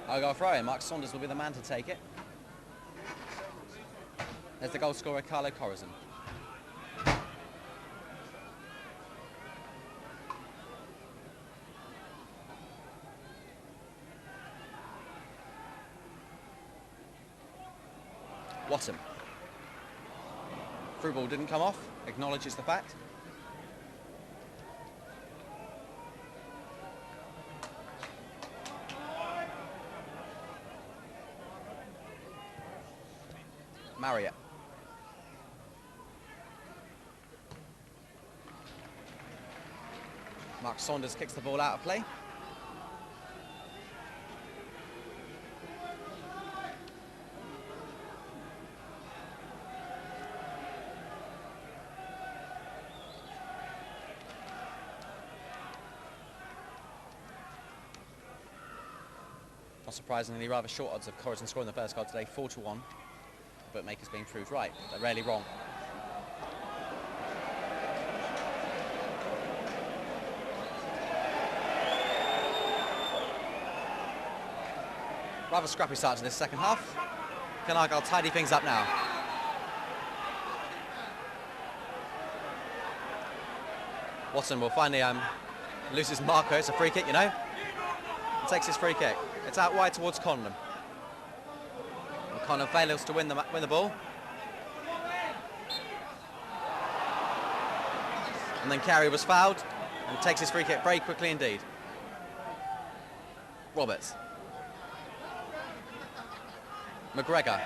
Argyle throw-in. Mark Saunders will be the man to take it. There's the goal scorer, Carlo Corazon. Watson. Through ball didn't come off. Acknowledges the fact. Marriott. Mark Saunders kicks the ball out of play. Not surprisingly, rather short odds of Coruscant scoring the first goal today, 4-1. Bookmakers being proved right. They're rarely wrong. Rather scrappy start to this second half. Can Argyle tidy things up now? Watson will finally lose his marker. It's a free kick, you know. He takes his free kick. It's out wide towards Conlon. And Conlon fails to win the ball. And then Carey was fouled and takes his free kick very quickly indeed. Roberts. McGregor.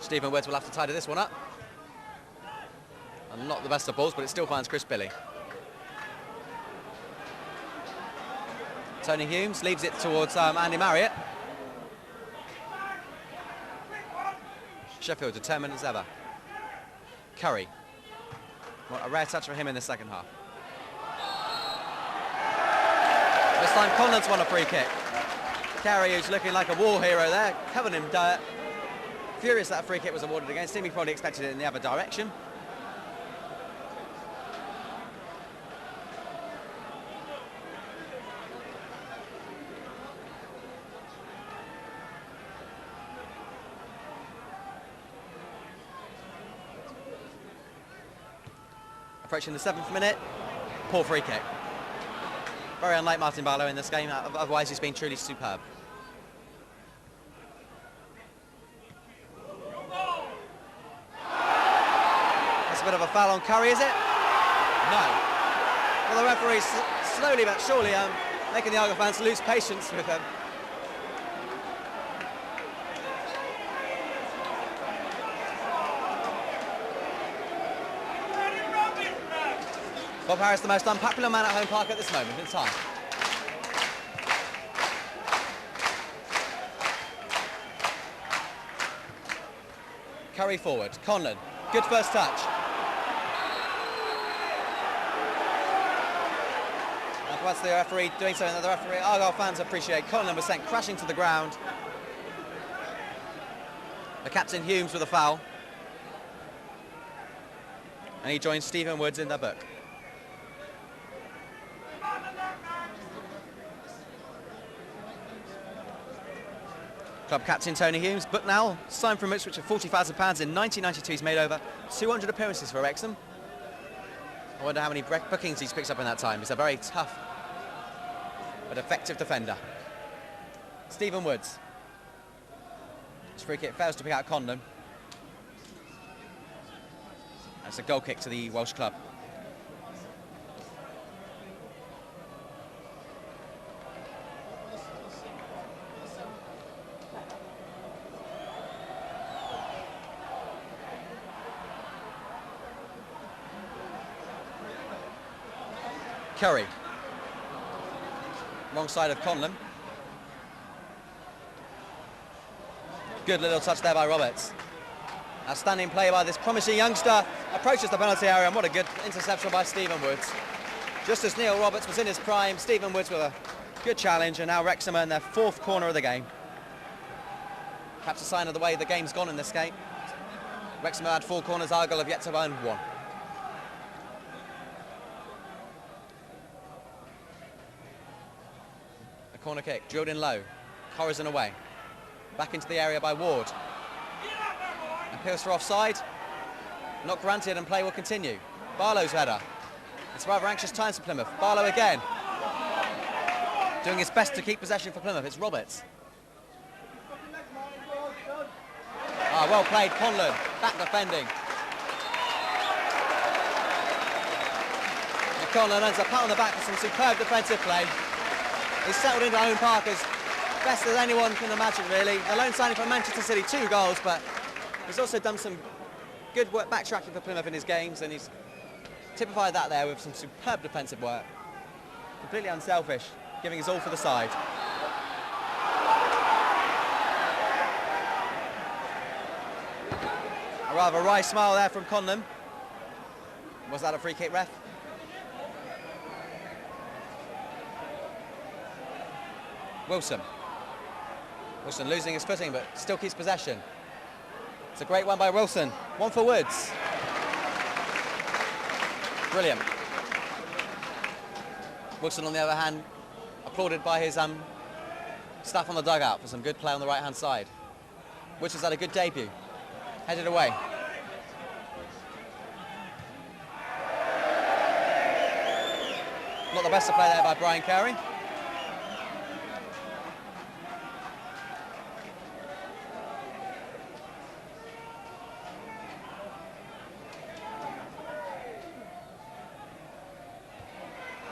Stephen Woods will have to tidy this one up. And not the best of balls, but it still finds Chris Billy. Tony Humes leaves it towards Andy Marriott. Sheffield determined as ever. Curry. What a rare touch for him in the second half. This time Conlon's won a free kick. Carey, who's looking like a war hero there, covered in dirt. Furious that a free kick was awarded against him. He probably expected it in the other direction. Approaching the 7th minute, poor free kick. Very unlike Martin Barlow in this game, otherwise he's been truly superb. That's a bit of a foul on Curry, is it? No. Well, the referee's slowly but surely making the Argyle fans lose patience with him. Bob Harris, the most unpopular man at home park at this moment in time. Curry forward, Conlon, good first touch. And that's the referee doing something that the referee, Argyle fans appreciate. Conlon was sent crashing to the ground. The captain Humes with a foul. And he joins Stephen Woods in the book. Club captain Tony Humes, booked now, signed from Ipswich for £40,000 in 1992. He's made over 200 appearances for Wrexham. I wonder how many bookings he's picked up in that time. He's a very tough but effective defender. Stephen Woods. His free kick fails to pick out Conlon. That's a goal kick to the Welsh club. Curry. Wrong side of Conlon. Good little touch there by Roberts. Outstanding play by this promising youngster. Approaches the penalty area, and what a good interception by Stephen Woods. Just as Neil Roberts was in his prime, Stephen Woods with a good challenge, and now Wrexham earn their 4th corner of the game. Perhaps a sign of the way the game's gone in this game. Wrexham have had 4 corners, Argyle have yet to earn 1. Corner kick, drilled in low. Coruscant away. Back into the area by Ward. Appeals for offside. Not granted, and play will continue. Barlow's header. It's rather anxious times for Plymouth. Barlow again. Doing his best to keep possession for Plymouth. It's Roberts. Well played, Conlon. Back defending. And Conlon earns a pat on the back for some superb defensive play. He's settled into home park as best as anyone can imagine, really. The lone signing for Manchester City, 2 goals, but he's also done some good work backtracking for Plymouth in his games, and he's typified that there with some superb defensive work. Completely unselfish, giving his all for the side. A rather wry smile there from Conlon. Was that a free kick, ref? Wilson. Wilson losing his footing, but still keeps possession. It's a great one by Wilson. One for Woods. Brilliant. Wilson, on the other hand, applauded by his staff on the dugout for some good play on the right-hand side. Woods has had a good debut. Headed away. Not the best of play there by Brian Carey.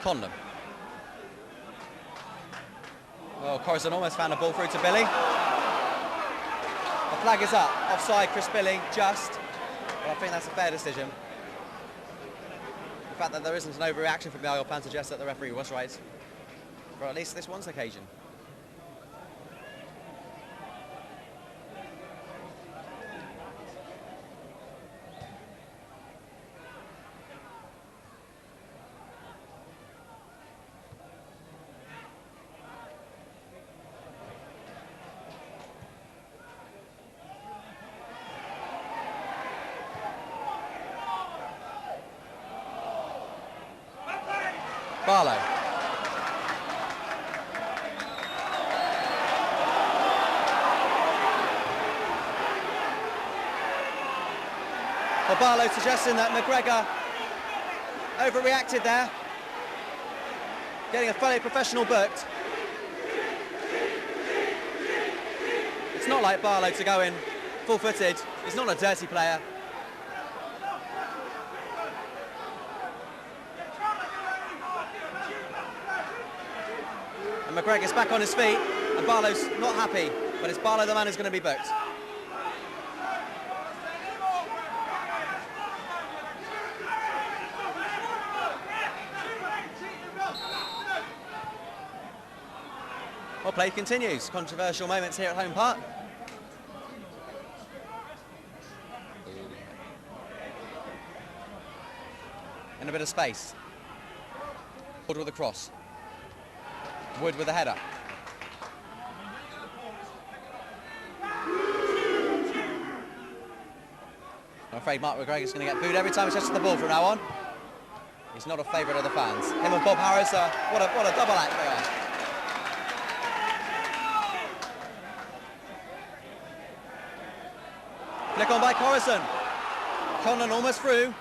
Conlon. Well, Corazon almost found a ball through to Billy. The flag is up. Offside, Chris Billy, just. Well, I think that's a fair decision. The fact that there isn't an overreaction from the Argyle fan suggests that the referee was right. For at least this one's occasion. Barlow. Well, Barlow suggesting that McGregor overreacted there, getting a fully professional booked. It's not like Barlow to go in full-footed. He's not a dirty player. And McGregor's back on his feet, and Barlow's not happy, but it's Barlow the man who's going to be booked. Well, play continues. Controversial moments here at home park. In a bit of space. Wood with a cross. Wood with a header. I'm afraid Mark McGregor's going to get booed every time he touches the ball from now on. He's not a favourite of the fans. Him and Bob Harris are, what a double act they are. Flick on by Corazon. Conlon almost through.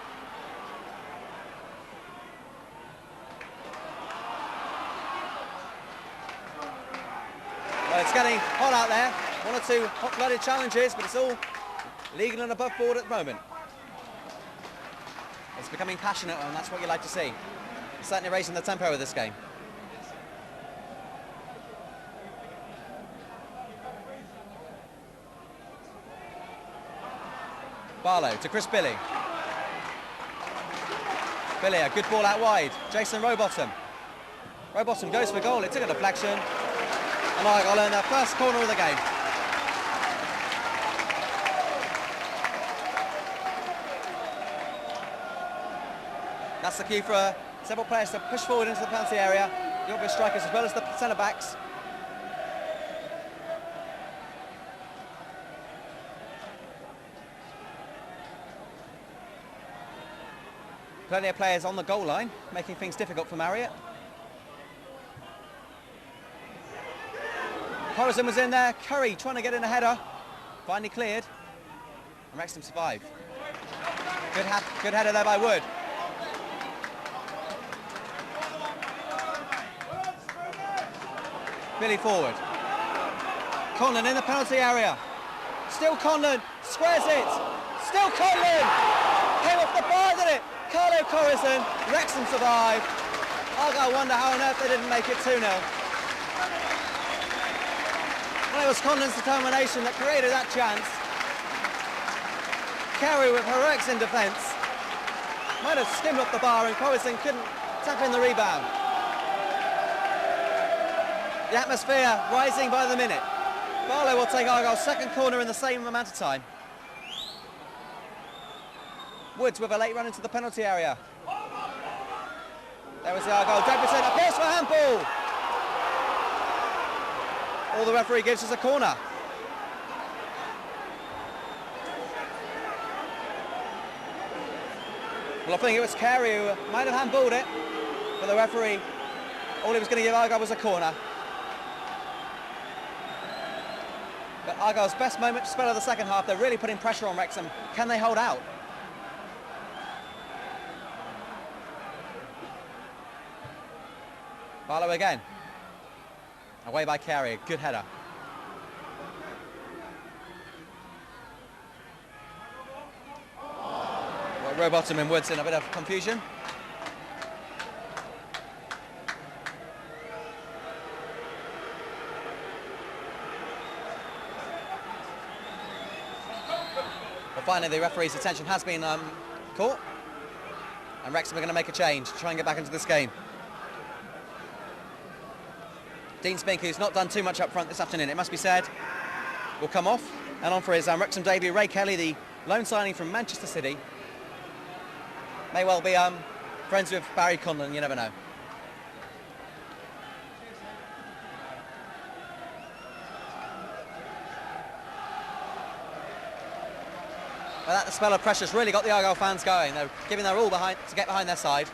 Well, it's getting hot out there. 1 or 2 hot-blooded challenges, but it's all legal and above board at the moment. It's becoming passionate, and that's what you like to see. It's certainly raising the tempo of this game. Barlow to Chris Billy. Billy, a good ball out wide. Jason Rowbottom. Rowbottom goes for goal. It took a deflection. And Argyle earn their first corner of the game. That's the key for several players to push forward into the penalty area. The obvious strikers as well as the centre-backs. Plenty of players on the goal line, making things difficult for Marriott. Corazon was in there, Curry trying to get in a header, finally cleared, and Wrexham survived. Good header there by Wood. Billy forward. Conlon in the penalty area. Still Conlon, squares it. Still Conlon! Came off the bar, did it? Carlo Corazon, Wrexham survived. Argyle wonder how on earth they didn't make it 2-0. Well, it was Conlon's determination that created that chance. Carey with heroics in defence. Might have skimmed off the bar and Coruscant couldn't tap in the rebound. The atmosphere rising by the minute. Barlow will take Argyle's second corner in the same amount of time. Woods with a late run into the penalty area. There was the Argyle debutant, a pierce for handball. All the referee gives is a corner. Well, I think it was Carey who might have handballed it, but the referee, all he was going to give Argyle was a corner. But Argyle's best moment spell of the second half, they're really putting pressure on Wrexham. Can they hold out? Barlow again. Away by Carey, good header. Well, Rowbottom and Woods in a bit of confusion. Well, finally the referee's attention has been caught, and Wrexham are going to make a change, try and get back into this game. Dean Spink, who's not done too much up front this afternoon, it must be said, will come off, and on for his Wrexham debut, Ray Kelly, the loan signing from Manchester City. May well be friends with Barry Conlon, you never know. Well, that spell of pressure's really got the Argyle fans going. They're giving their all behind to get behind their side.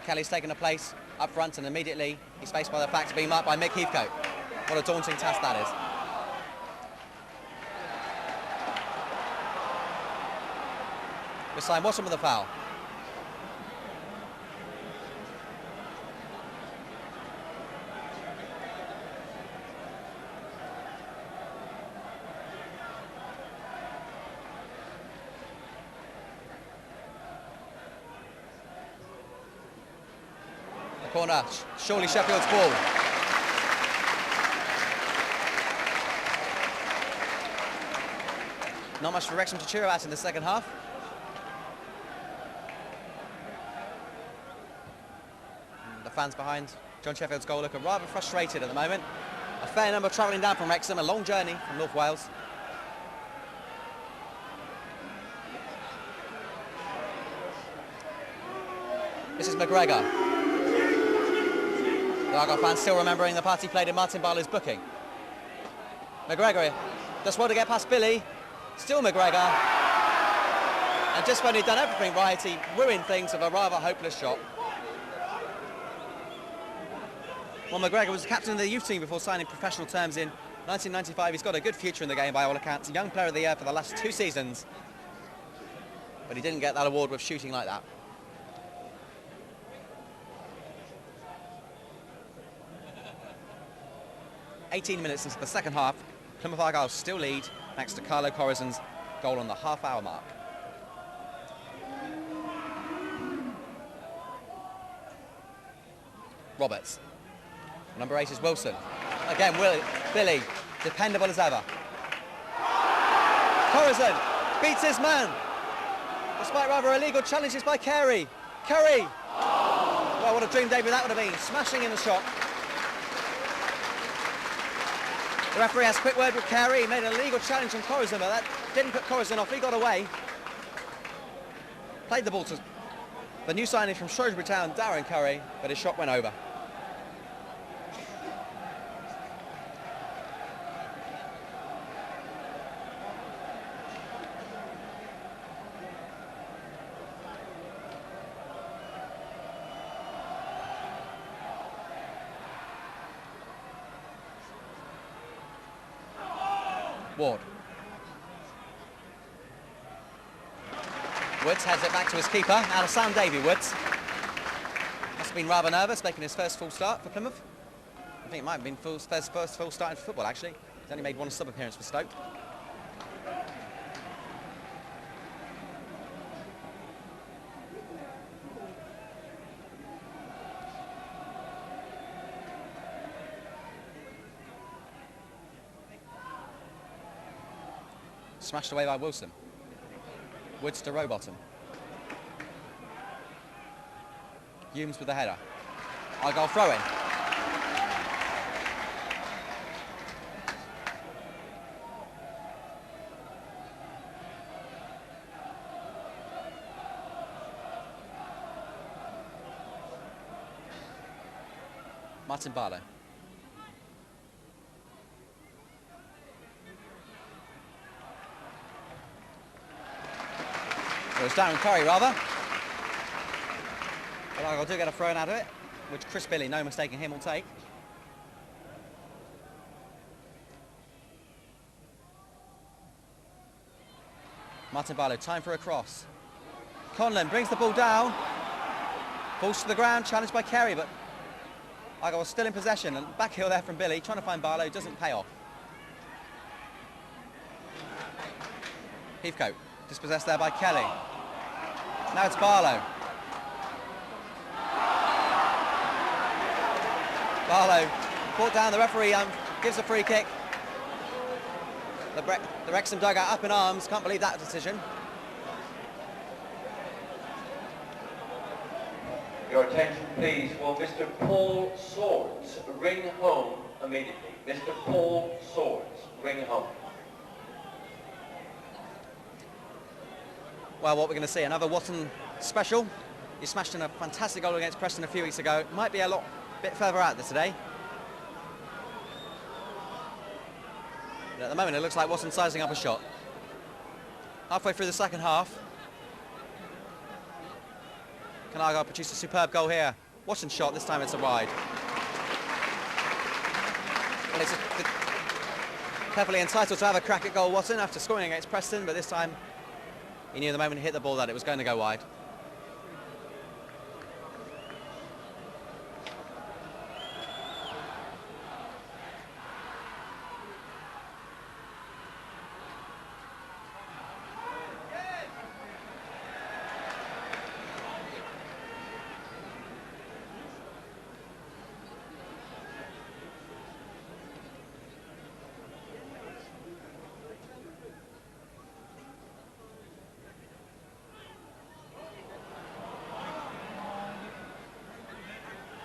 Kelly's taken a place up front, and immediately he's faced by the fact of being marked by Mick Heathcote. What a daunting task that is. This time, what's with the foul? Corner, surely Sheffield's ball. Not much for Wrexham to cheer about in the second half. And the fans behind John Sheffield's goal look rather frustrated at the moment. A fair number travelling down from Wrexham, a long journey from North Wales. This is McGregor. The Argyle fans still remembering the part he played in Martin Barlow's booking. McGregor just wanted to get past Billy. Still McGregor. And just when he'd done everything right, he ruined things with a rather hopeless shot. Well, McGregor was captain of the youth team before signing professional terms in 1995. He's got a good future in the game by all accounts. Young player of the year for the last 2 seasons. But he didn't get that award with shooting like that. "18 minutes into the second half, Plymouth Argyle still lead thanks to Carlo Coruscant's goal on the half-hour mark. Roberts. Number 8 is Wilson. Again, Billy, dependable as ever. Coruscant beats his man, despite rather illegal challenges by Carey. Curry! Well, what a dream debut that would have been, smashing in the shot. The referee has a quick word with Carey. He made an illegal challenge on Coruscant, but that didn't put Coruscant off. He got away. Played the ball to the new signing from Shrewsbury Town, Darren Curry, but his shot went over. Ward. Woods heads it back to his keeper. Out of Sam Davey, Woods. Must have been rather nervous making his first full start for Plymouth. I think it might have been first full start in football, actually. He's only made 1 sub appearance for Stoke. Smashed away by Wilson. Woods to Rowbottom. Humes with the header. Argyle throw in. Martin Barlow. It was Darren Curry, rather. But Argyle do get a throw in out of it, which Chris Billy, no mistaking him, will take. Martin Barlow, time for a cross. Conlon brings the ball down. Falls to the ground, challenged by Kerry, but Argyle was still in possession. And back heel there from Billy, trying to find Barlow, doesn't pay off. Heathcote, dispossessed there by Kelly. Now it's Barlow. Barlow brought down, the referee gives a free kick. The Wrexham dugout up in arms, can't believe that decision. Your attention please, will Mr. Paul Swords ring home immediately? Mr. Paul Swords, ring home. Well, what we're going to see, another Watton special. He smashed in a fantastic goal against Preston a few weeks ago. Might be a bit further out there today. But at the moment, it looks like Watton sizing up a shot. Halfway through the second half. Can Argyle produce a superb goal here? Watton's shot, this time it's a wide. Well, it's perfectly entitled to have a crack at goal, Watton, after scoring against Preston, but this time he knew the moment he hit the ball that it was going to go wide.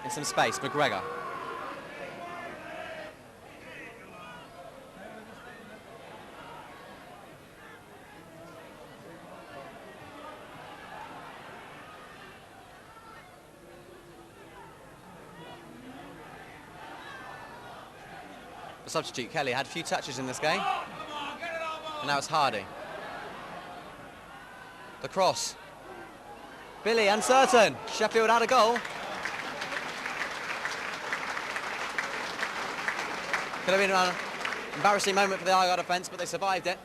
In some space, McGregor. The substitute, Kelly, had a few touches in this game. And now it's Hardy. The cross. Billy, uncertain. Sheffield had a goal. Could have been an embarrassing moment for the Argyle defence, but they survived it.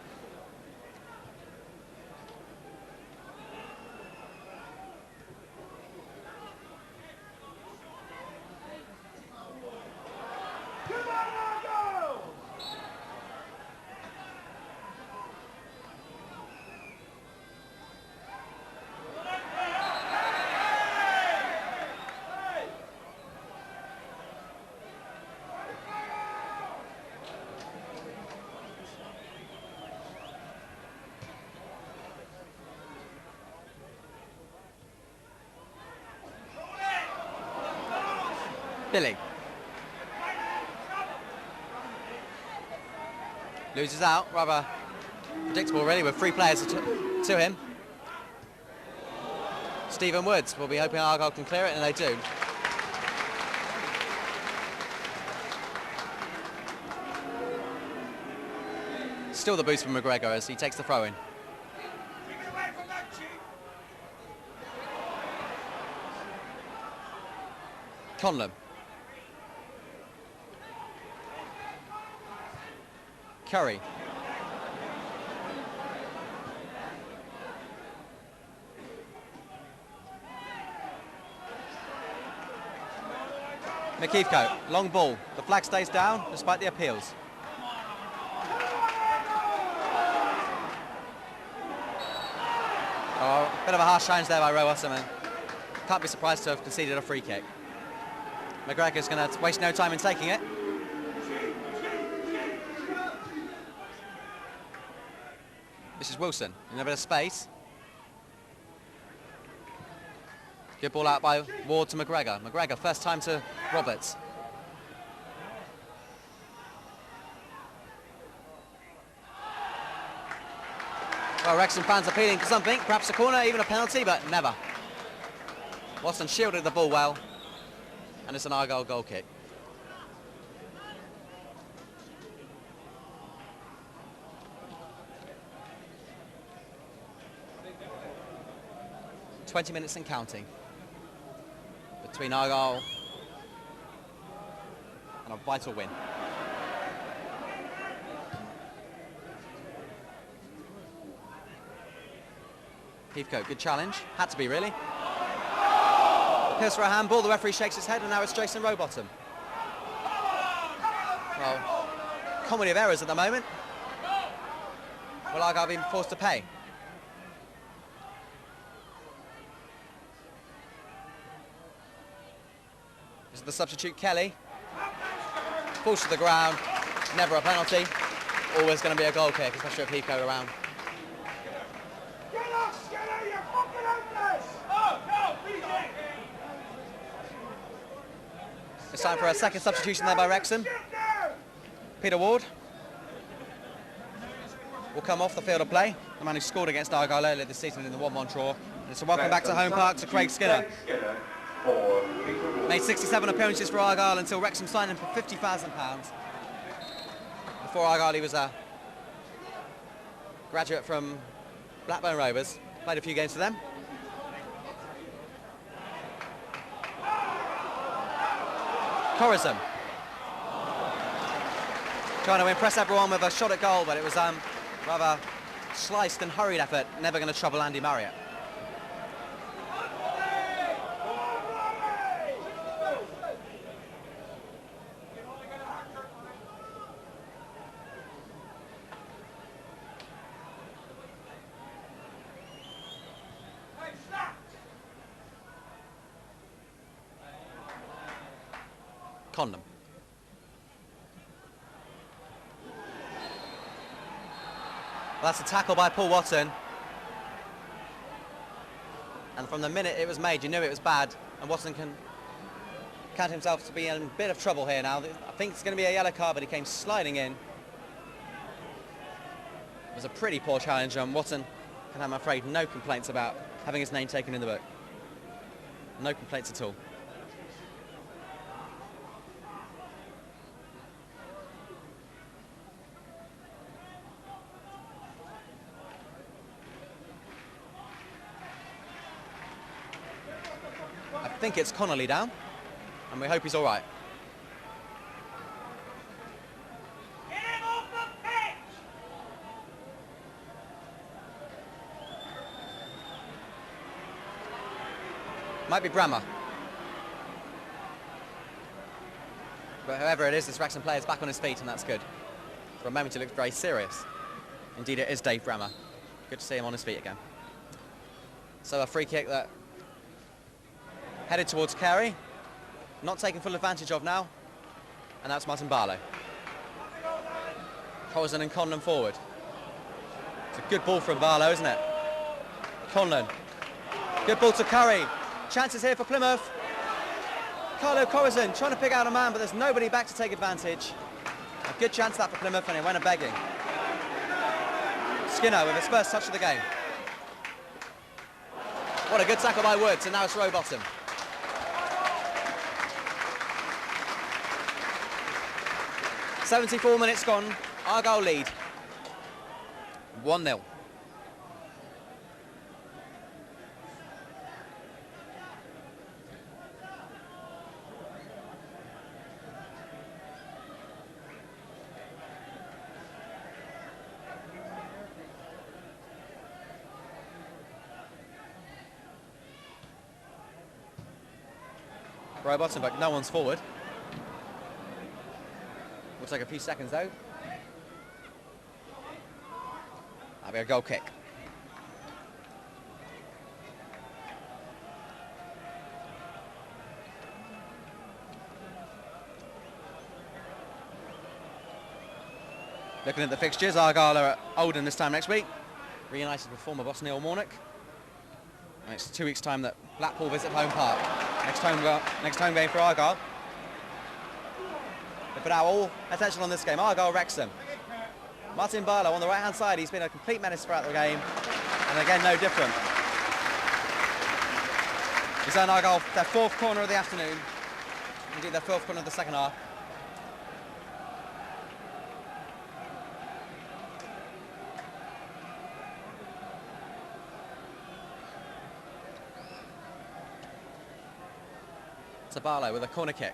Billy. Loses out, rather predictable really, with three players to him. Stephen Woods will be hoping Argyle can clear it, and they do. Still the boost from McGregor as he takes the throw in. Conlon. Curry. McKeithcote, long ball. The flag stays down despite the appeals. Oh, bit of a harsh challenge there by Rowbottom, and can't be surprised to have conceded a free kick. McGregor's going to waste no time in taking it. This is Wilson in a bit of space. Good ball out by Ward to McGregor. McGregor, first time to Roberts. Well, Wrexham fans appealing for something, perhaps a corner, even a penalty, but never. Watson shielded the ball well, and it's an Argyle goal kick. "20 minutes and counting between Argyle and a vital win. Heathcote, good challenge. Had to be, really. Appeals for a handball. The referee shakes his head, and now it's Jason Rowbottom. Well, comedy of errors at the moment. Will Argyle be forced to pay? This is the substitute, Kelly. Falls to the ground. Never a penalty. Always going to be a goal kick, especially with Heathcote around. It's time for a second substitution there by Wrexham. Peter Ward will come off the field of play. The man who scored against Argyle earlier this season in the 1-1 draw. And it's a welcome back to home park to Craig Skinner. Made 67 appearances for Argyle until Wrexham signed him for £50,000. Before Argyle, he was a graduate from Blackburn Rovers. Played a few games for them. Corazon trying to impress everyone with a shot at goal, but it was rather sliced and hurried effort, never going to trouble Andy Marriott. Condom. Well, that's a tackle by Paul Watson. And from the minute it was made, you knew it was bad. And Watson can count himself to be in a bit of trouble here now. I think it's going to be a yellow card, but he came sliding in. It was a pretty poor challenge, and Watson can, I'm afraid, no complaints about having his name taken in the book. No complaints at all. I think it's Connolly down, and we hope he's all right. Get him off the pitch! Might be Brammer. But whoever it is, this Wrexham player is back on his feet, and that's good. For a moment, he looked very serious. Indeed, it is Dave Brammer. Good to see him on his feet again. So a free kick that headed towards Carey, not taken full advantage of now, and that's Martin Barlow. Corazon and Conlon forward. It's a good ball from Barlow, isn't it? Conlon. Good ball to Curry. Chances here for Plymouth. Carlo Corazon trying to pick out a man, but there's nobody back to take advantage. A good chance that for Plymouth, and it went a begging. Skinner with his first touch of the game. What a good tackle by Woods, and now it's Rowbottom. "74 minutes gone, Argyle lead, 1-0. Rowbottom, but no one's forward. Will take a few seconds though. That'll be a goal kick. Looking at the fixtures, Argyle are at Oldham this time next week. reunited with former boss Neil Warnock. And it's 2 weeks' time that Blackpool visit home park. Next home game for Argyle. But for now, all attention on this game. Argyle Wrexham. Martin Barlow on the right-hand side. He's been a complete menace throughout the game. And again, no different. He's earned Argyle their 4th corner of the afternoon. Indeed, their 4th corner of the second half. To Barlow with a corner kick.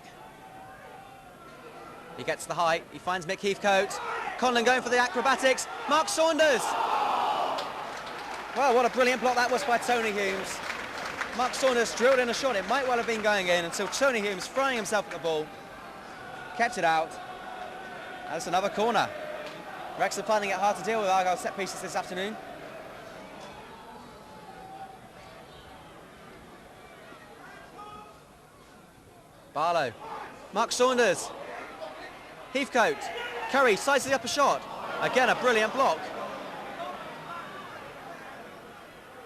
He gets the height, he finds Mick Heathcote. Conlon going for the acrobatics. Mark Saunders! Well, what a brilliant block that was by Tony Humes. Mark Saunders drilled in a shot. It might well have been going in until Tony Humes, throwing himself at the ball, kept it out. And it's another corner. Wrexham finding it hard to deal with Argyle set pieces this afternoon. Barlow, Mark Saunders, Heathcote, Curry sizes the upper shot. Again, a brilliant block.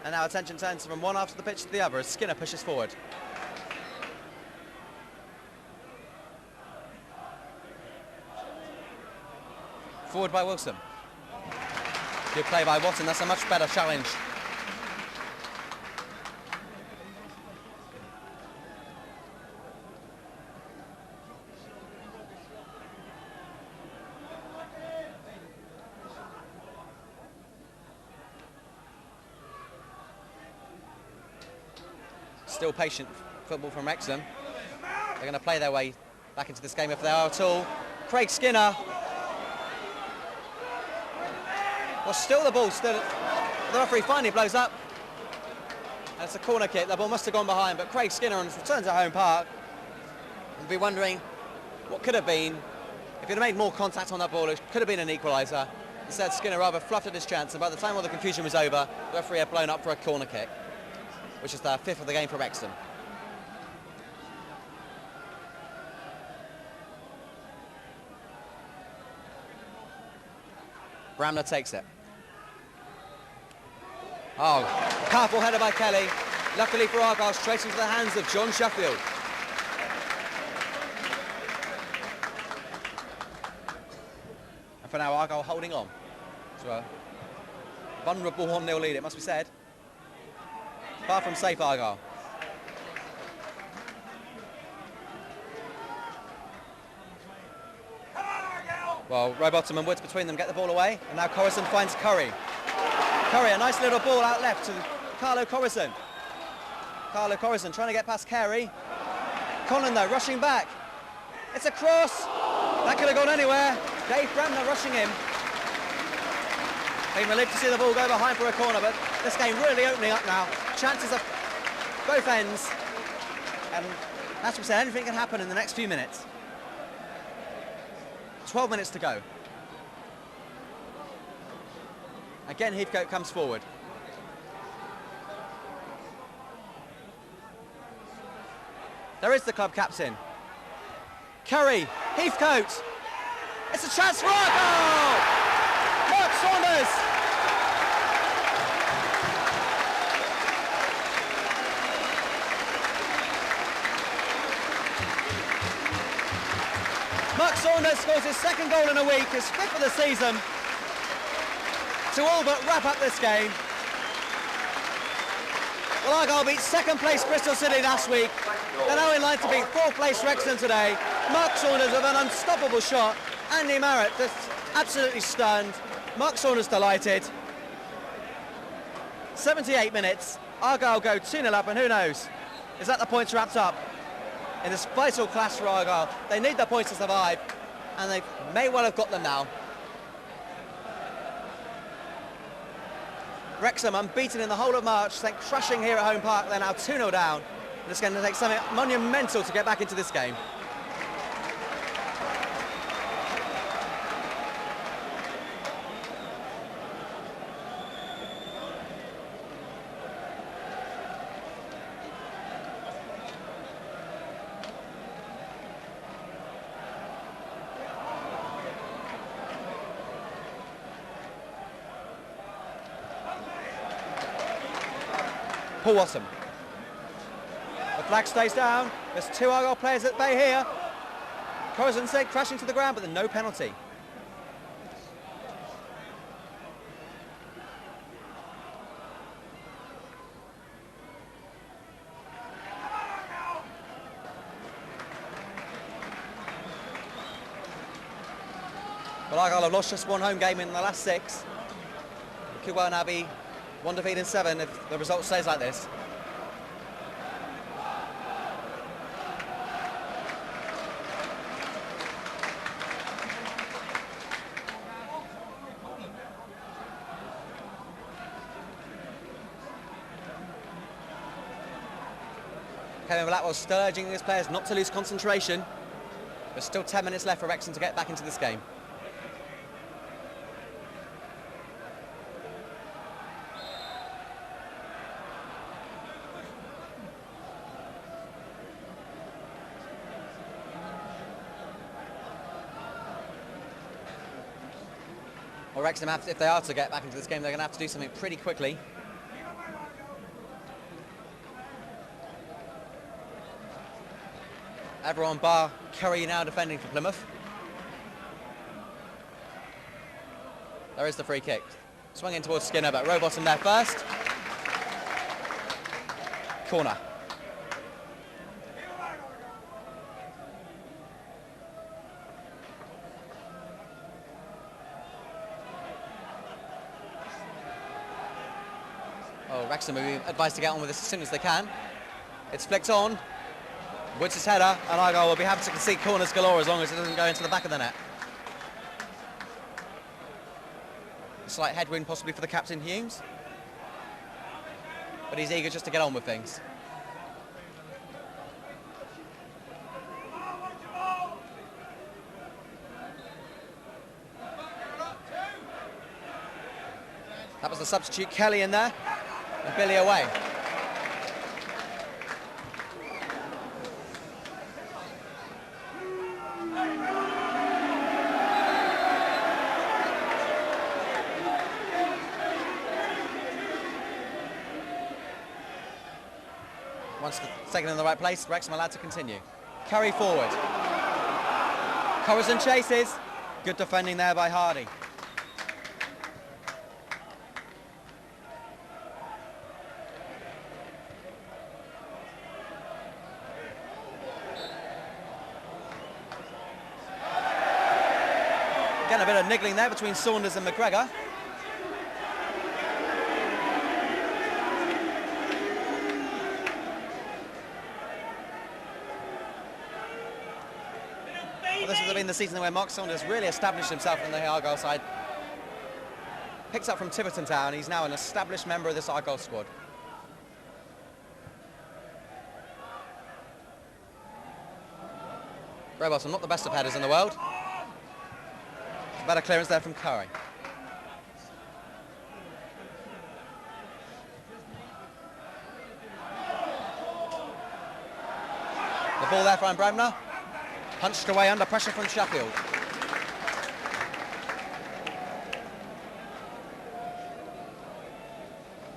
And now attention turns from one half of the pitch to the other as Skinner pushes forward. Forward by Wilson. Good play by Watson, that's a much better challenge. Still patient football from Wrexham. They're going to play their way back into this game if they are at all. Craig Skinner. Well, still the ball, still. The referee finally blows up. And it's a corner kick. The ball must have gone behind, but Craig Skinner on his return to home park will be wondering what could have been. If he'd have made more contact on that ball, it could have been an equaliser. Instead, Skinner rather fluffed at his chance, and by the time all the confusion was over, the referee had blown up for a corner kick, which is the 5th of the game for Wrexham. Bramner takes it. Oh, powerful header by Kelly. Luckily for Argyle, straight into the hands of John Sheffield. And for now, Argyle holding on to a vulnerable 1-0 lead, it must be said. Far from safe, Argyle. Well, Rowbottom and Woods between them get the ball away, and now Corrison finds Curry. Curry, a nice little ball out left to Carlo Corrison. Carlo Corrison trying to get past Carey. Conlon though, rushing back. It's a cross. That could have gone anywhere. Dave Bramner rushing him. Been relieved to see the ball go behind for a corner, but this game really opening up now. Chances at both ends. And as we said, anything can happen in the next few minutes. 12 minutes to go. Again, Heathcote comes forward. There is the club captain. Curry, Heathcote. It's a chance for Argyle! Mark Saunders! Mark Saunders scores his 2nd goal in a week, his 5th of the season, to all but wrap up this game. Well, Argyle beat 2nd place Bristol City last week. They're now in line to beat 4th place Wrexham today. Mark Saunders with an unstoppable shot. Andy Marrett just absolutely stunned. Mark Saunders delighted. 78 minutes. Argyle go 2-0 up, and who knows? Is that the points wrapped up? In this vital clash for Argyle, they need the points to survive, and they may well have got them now. Wrexham unbeaten in the whole of March, sent crushing here at home park. They're now 2-0 down, and it's going to take something monumental to get back into this game. Paul Watson. The flag stays down. There's 2 Argyle players at bay here. Corazon Sig crashing to the ground, but there's no penalty. Well, Argyle have lost just 1 home game in the last 6. It could well now be 1 defeat in 7 if the result stays like this. Kevin Blackwell still urging his players not to lose concentration. There's still 10 minutes left for Wrexham to get back into this game. Well, Wrexham, if they are to get back into this game, they're going to have to do something pretty quickly. Everyone bar Curry now defending for Plymouth. There is the free kick. Swung in towards Skinner, but Rowbottom there first. Corner. Oh, Wrexham will be advised to get on with this as soon as they can. It's flicked on. Woods' header, and Argyle will be happy to concede corners galore as long as it doesn't go into the back of the net. A slight headwind possibly for the captain, Humes. But he's eager just to get on with things. That was the substitute, Kelly in there, and Billy away. Once taken in the right place, Wrexham allowed to continue. Curry forward. Corazon chases. Good defending there by Hardy. Again, a bit of niggling there between Saunders and McGregor. Well, this has been the season where Mark Saunders really established himself in the Argyle side. Picked up from Tiverton Town, he's now an established member of this Argyle squad. Rowbottom, not the best of headers in the world. Better clearance there from Curry. The ball there from Bremner. Punched away under pressure from Sheffield.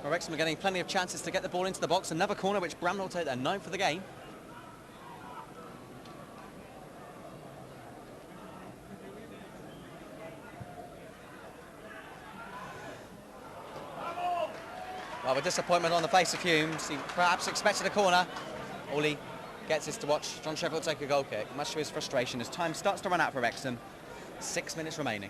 Well, Wrexham are getting plenty of chances to get the ball into the box. Another corner which Bramwell will take their 9th for the game. Well, with disappointment on the face of Humes, he perhaps expected a corner. All he gets is to watch John Sheffield take a goal kick, much to his frustration as time starts to run out for Wrexham. 6 minutes remaining.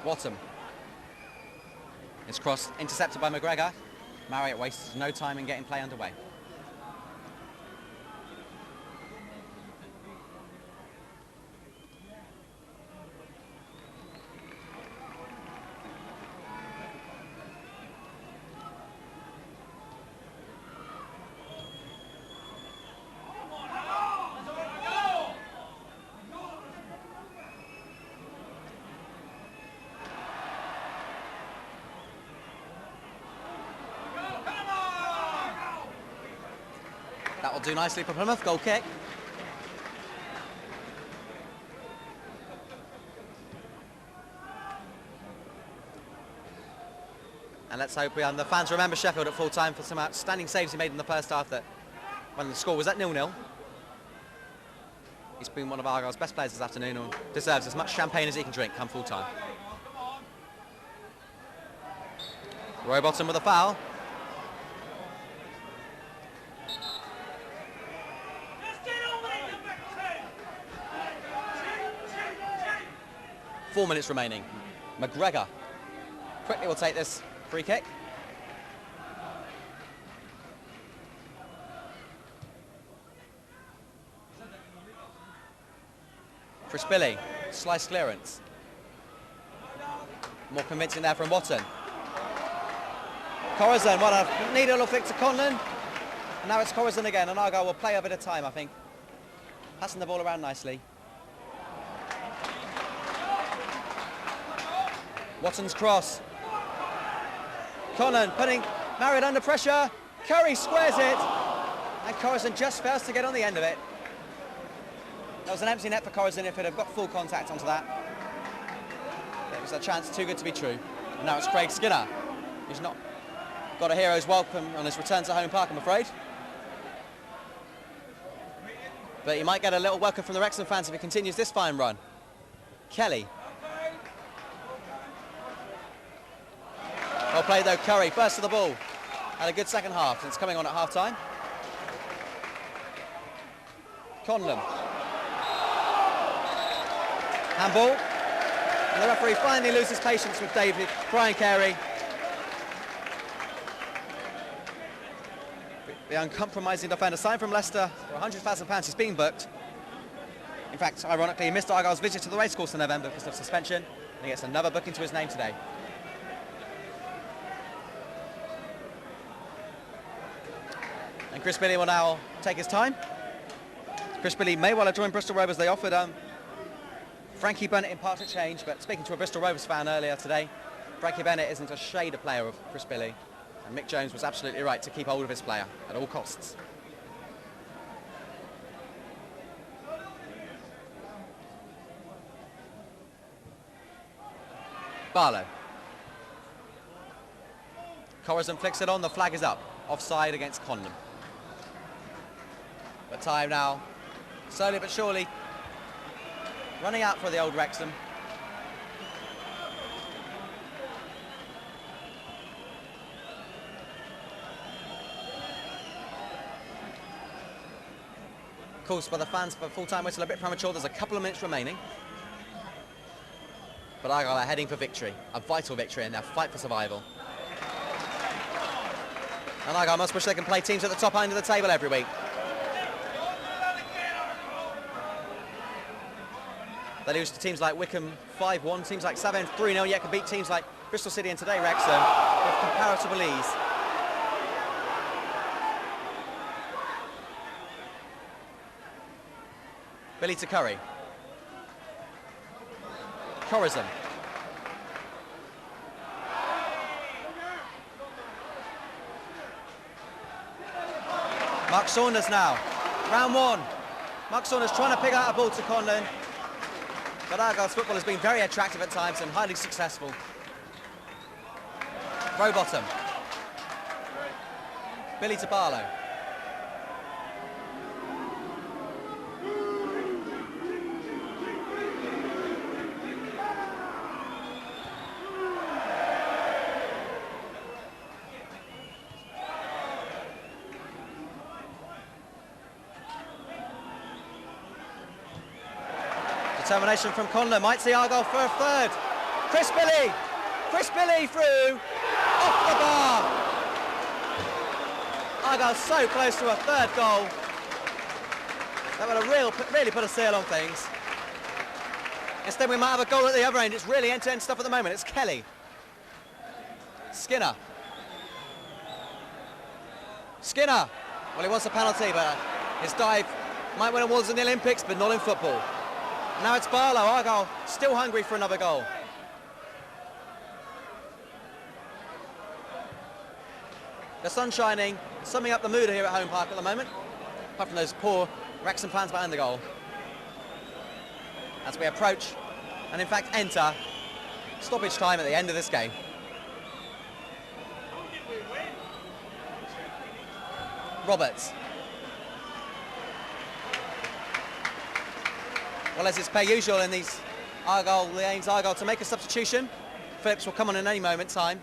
Watson. It's crossed, intercepted by McGregor. Marriott wastes no time in getting play underway. That will do nicely for Plymouth. Goal kick. And let's hope the fans remember Sheffield at full time for some outstanding saves he made in the first half, that when the score was at 0-0. He's been one of Argyle's best players this afternoon and deserves as much champagne as he can drink come full time. Rowbottom with a foul. Let's get on with it, number 2. 4 minutes remaining. McGregor quickly will take this free kick. Chris Billy, slice clearance. More convincing there from Watton. Corazon, what a neat little flick to Conlon. And now it's Corazon again, and Argyle will play a bit of time, I think. Passing the ball around nicely. Watton's cross. Conlon putting Marriott under pressure. Curry squares it. And Corazon just fails to get on the end of it. That was an empty net for Corazon if it had got full contact onto that. It was a chance too good to be true. And now it's Craig Skinner, who's not got a hero's welcome on his return to home park, I'm afraid. But he might get a little welcome from the Wrexham fans if he continues this fine run. Kelly. Well played though, Curry, first to the ball. Had a good second half, and it's coming on at half time. Conlon. Handball. And the referee finally loses patience with Brian Carey. The uncompromising defender signed from Leicester for £100,000. He's being booked. In fact, ironically, he missed Argyle's visit to the racecourse in November because of suspension, and he gets another booking to his name today. And Chris Billy will now take his time. Chris Billy may well have joined Bristol Rovers. They offered Frankie Bennett in part exchange, but speaking to a Bristol Rovers fan earlier today, Frankie Bennett isn't a shade of player of Chris Billy, and Mick Jones was absolutely right to keep hold of his player at all costs. Barlow. Corazon flicks it on, the flag is up. Offside against Conlon. But time now, slowly but surely, running out for the old Wrexham. Of course, by the fans for full-time whistle, a bit premature. There's a couple of minutes remaining. But Argyle are heading for victory, a vital victory in their fight for survival. And Argyle must wish they can play teams at the top end of the table every week. They lose to teams like Wycombe 5-1, teams like Savin 3-0, yet can beat teams like Bristol City and today Wrexham with comparative ease. Billy to Curry. Corazon. Mark Saunders now, round one. Mark Saunders trying to pick out a ball to Conlon. But Argyle's football has been very attractive at times and highly successful. Rowbottom. Billy to Barlow. Determination from Conlon, might see Argyle for a third. Chris Billy through, off the bar. Argyle so close to a third goal. That would have really put a seal on things. Instead we might have a goal at the other end. It's really end-to-end stuff at the moment. It's Kelly. Skinner. Well, he wants a penalty, but his dive might win awards in the Olympics, but not in football. Now it's Barlow. Argyle still hungry for another goal. The sun's shining, summing up the mood here at home park at the moment. apart from those poor Wrexham fans behind the goal. As we approach, and in fact enter, stoppage time at the end of this game. Roberts. Well, as is per usual in these Argyle games, Argyle to make a substitution. Phillips will come on in any moment in time.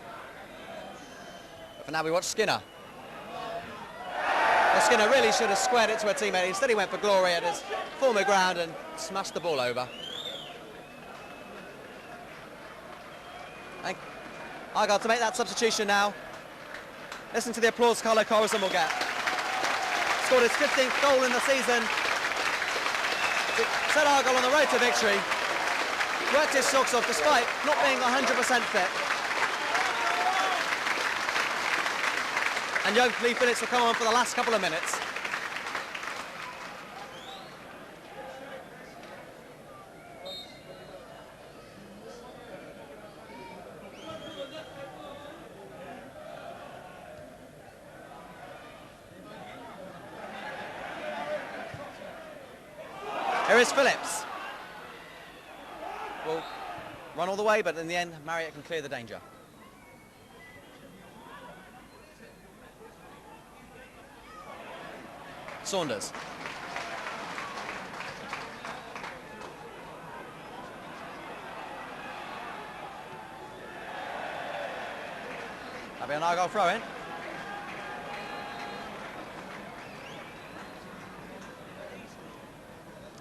But for now we watch Skinner. Well, Skinner really should have squared it to a teammate. Instead he went for glory at his former ground and smashed the ball over. And Argyle to make that substitution now. Listen to the applause Carlo Corazon will get. Scored his 15th goal in the season. Set Argyle on the road to victory. Worked his socks off despite not being 100% fit. And young Lee Phillips will come on for the last couple of minutes. Here is Phillips. Will run all the way, but in the end, Marriott can clear the danger. Saunders. That'll be an Argyle throw in.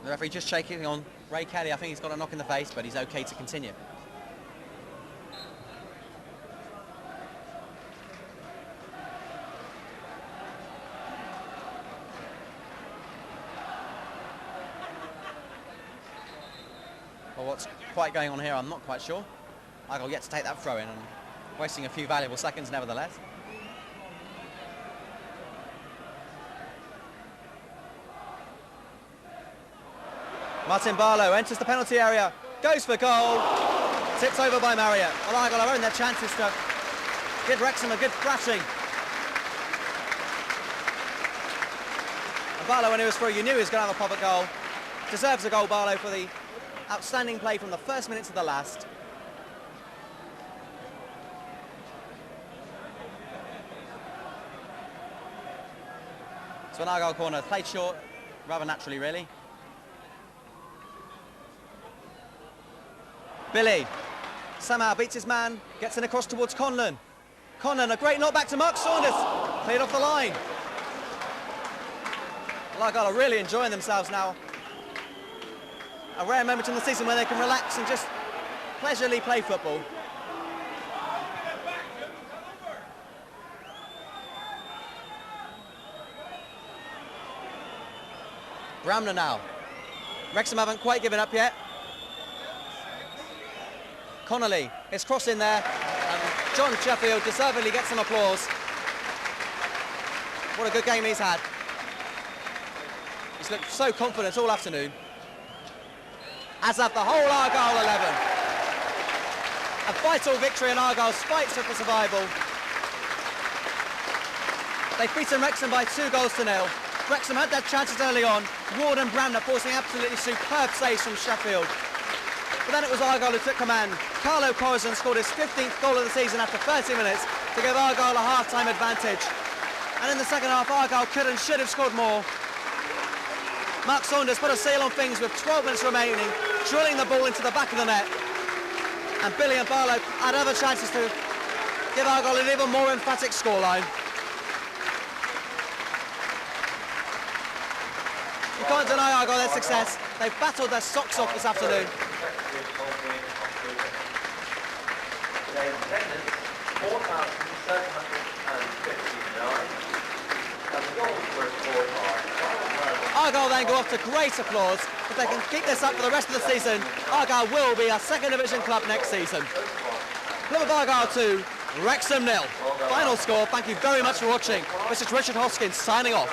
The referee just shaking on Ray Kelly. I think he's got a knock in the face, but he's okay to continue. Well, what's quite going on here, I'm not quite sure. Argyle yet to take that throw in and wasting a few valuable seconds nevertheless. Martin Barlow enters the penalty area, goes for goal, tipped over by Marriott. Well, Argyle are in their chances to give Wrexham a good thrashing. And Barlow, when he was through, you knew he was going to have a pop at goal. Deserves a goal, Barlow, for the outstanding play from the first minute to the last. So an Argyle corner, played short, rather naturally, really. Billy somehow beats his man, gets in across towards Conlon. Conlon, a great knockback to Mark Saunders, cleared off the line. Well, Argyle are really enjoying themselves now. A rare moment in the season where they can relax and just leisurely play football. Bramner now. Wrexham haven't quite given up yet. Connolly is crossed in there, and John Sheffield deservedly gets some applause. What a good game he's had. He's looked so confident all afternoon. As have the whole Argyle 11. A vital victory in Argyle's fight for survival. They've beaten Wrexham by 2-0. Wrexham had their chances early on. Ward and Bramner forcing absolutely superb saves from Sheffield. But then it was Argyle who took command. Carlo Corazon scored his 15th goal of the season after 30 minutes to give Argyle a half-time advantage. And in the second half, Argyle could and should have scored more. Mark Saunders put a seal on things with 12 minutes remaining, drilling the ball into the back of the net. And Billy and Barlow had other chances to give Argyle an even more emphatic scoreline. You can't deny Argyle their success. They've battled their socks off this afternoon. Argyle then go off to great applause. If they can keep this up for the rest of the season, Argyle will be a second division club next season. Plymouth Argyle 2, Wrexham 0. Final score, thank you very much for watching. This is Richard Hoskins signing off.